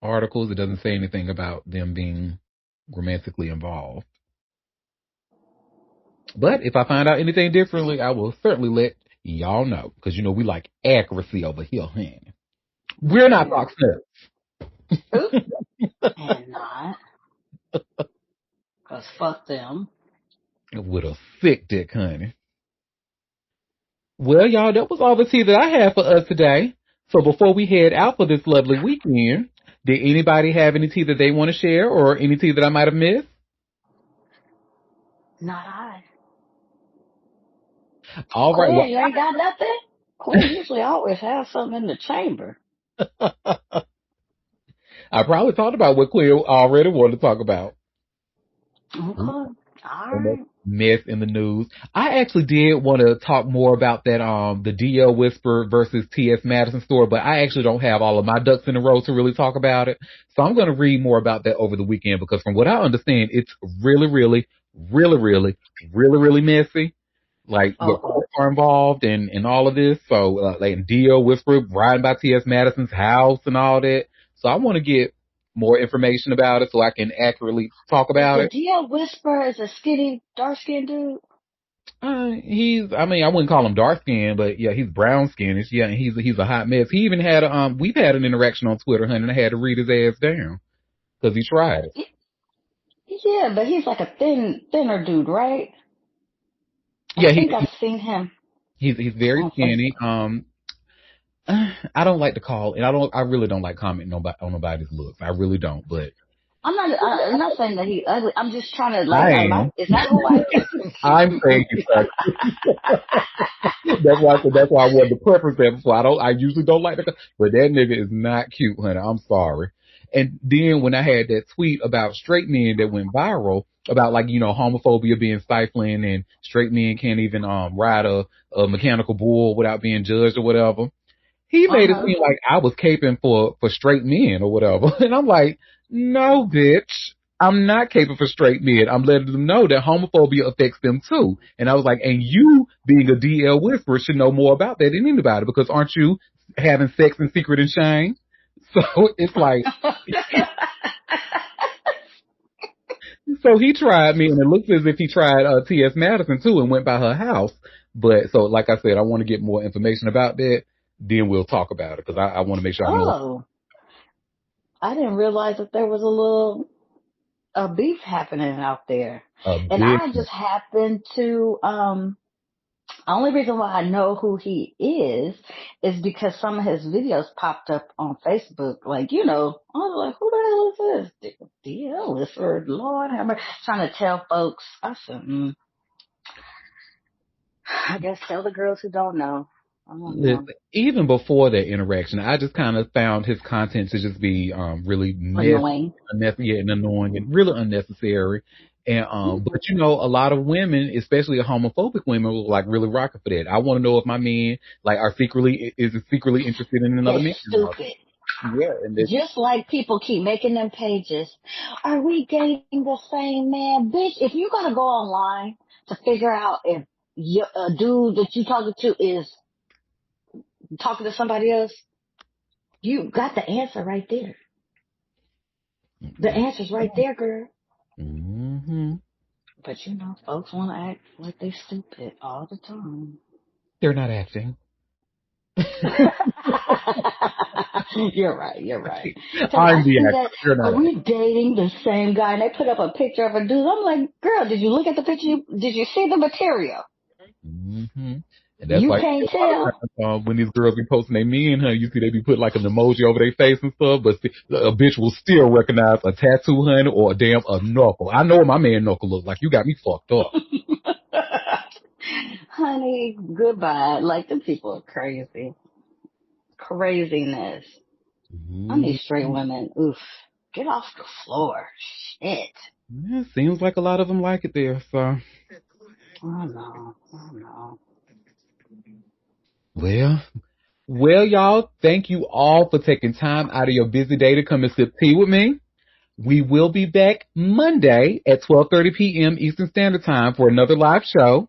articles. It doesn't say anything about them being romantically involved. But if I find out anything differently, I will certainly let y'all know because you know we like accuracy over here, honey. We're not Fox News. And not. Cause fuck them. With a thick dick, honey. Well, y'all, that was all the tea that I had for us today. So before we head out for this lovely weekend, did anybody have any tea that they want to share or any tea that I might have missed? Not I. All right. Quinn, Well, you ain't got nothing? Quinn usually always has something in the chamber. I probably talked about what Quinn already wanted to talk about. Okay. All And that right. mess in the news. I actually did want to talk more about that the DL Whisper versus TS Madison story, but I actually don't have all of my ducks in a row to really talk about it. So I'm going to read more about that over the weekend because from what I understand, it's really, really, really, really, really, really messy. Like the courts are involved and all of this. So like DL Whisper riding by TS Madison's house and all that. So I want to get more information about it so I can accurately talk Is about the it. DL Whisperer is a skinny, dark-skinned dude? I mean, I wouldn't call him dark skinned, but yeah, he's brown skinned. Yeah, and he's a hot mess. He even had we've had an interaction on Twitter, honey, and I had to read his ass down because he tried it. Yeah, but he's like a thinner dude, right? Yeah, I think I've seen him he's very on skinny. Facebook. I don't like to call, and I really don't like commenting on nobody's looks. I really don't, but I'm not saying that he's ugly. I'm just trying to I like, am. is that who I? I'm saying he's ugly. That's why I wanted to preface that before. I usually don't like to, but that nigga is not cute, honey. I'm sorry. And then when I had that tweet about straight men that went viral about like, homophobia being stifling and straight men can't even ride a mechanical bull without being judged or whatever. He made it seem like I was caping for straight men or whatever. And I'm like, no, bitch. I'm not caping for straight men. I'm letting them know that homophobia affects them too. And I was like, and you being a DL whisperer should know more about that than anybody because aren't you having sex in secret and shame? So it's like, so he tried me and it looks as if he tried T.S. Madison too and went by her house. But so like I said, I want to get more information about that. Then we'll talk about it because I want to make sure I know. Oh, I didn't realize that there was a beef happening out there. And Big. I just happened to, only reason why I know who he is because some of his videos popped up on Facebook. Like, I was like, who the hell is this? DL is for Lord have mercy. Trying to tell folks. I said, I guess tell the girls who don't know. I don't know. Even before that interaction, I just kind of found his content to just be really Annoying. unnecessary and annoying and really unnecessary. And but a lot of women, especially homophobic women, will like really rocking for that. I want to know if my man like are secretly interested in another man. It's stupid. Yeah, and just like people keep making them pages. Are we dating the same man? Bitch, if you gotta go online to figure out if a dude that you talking to is talking to somebody else, you got the answer right there. The answer's right there, girl. Mm-hmm. But folks want to act like they stupid all the time. They're not acting. You're right. I'm the actor. Are we dating the same guy? And they put up a picture of a dude. I'm like, girl, did you look at the picture? Did you see the material? Mm-hmm. And that's you like can't tell. when these girls be posting their men, you see they be putting like an emoji over their face and stuff, but a bitch will still recognize a tattoo, honey, or a knuckle. I know what my man knuckle looks like. You got me fucked up. Honey, goodbye. Like, them people are crazy. Craziness. I need straight women. Oof. Get off the floor. Shit. Yeah, seems like a lot of them like it there, so. I know. Well, y'all, thank you all for taking time out of your busy day to come and sip tea with me. We will be back Monday at 12:30 p.m. Eastern Standard Time for another live show.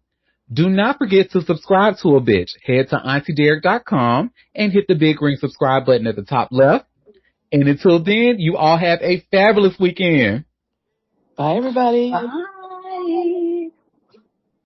Do not forget to subscribe to a bitch. Head to AuntieDerek.com and hit the big green subscribe button at the top left. And until then, you all have a fabulous weekend. Bye, everybody. Bye.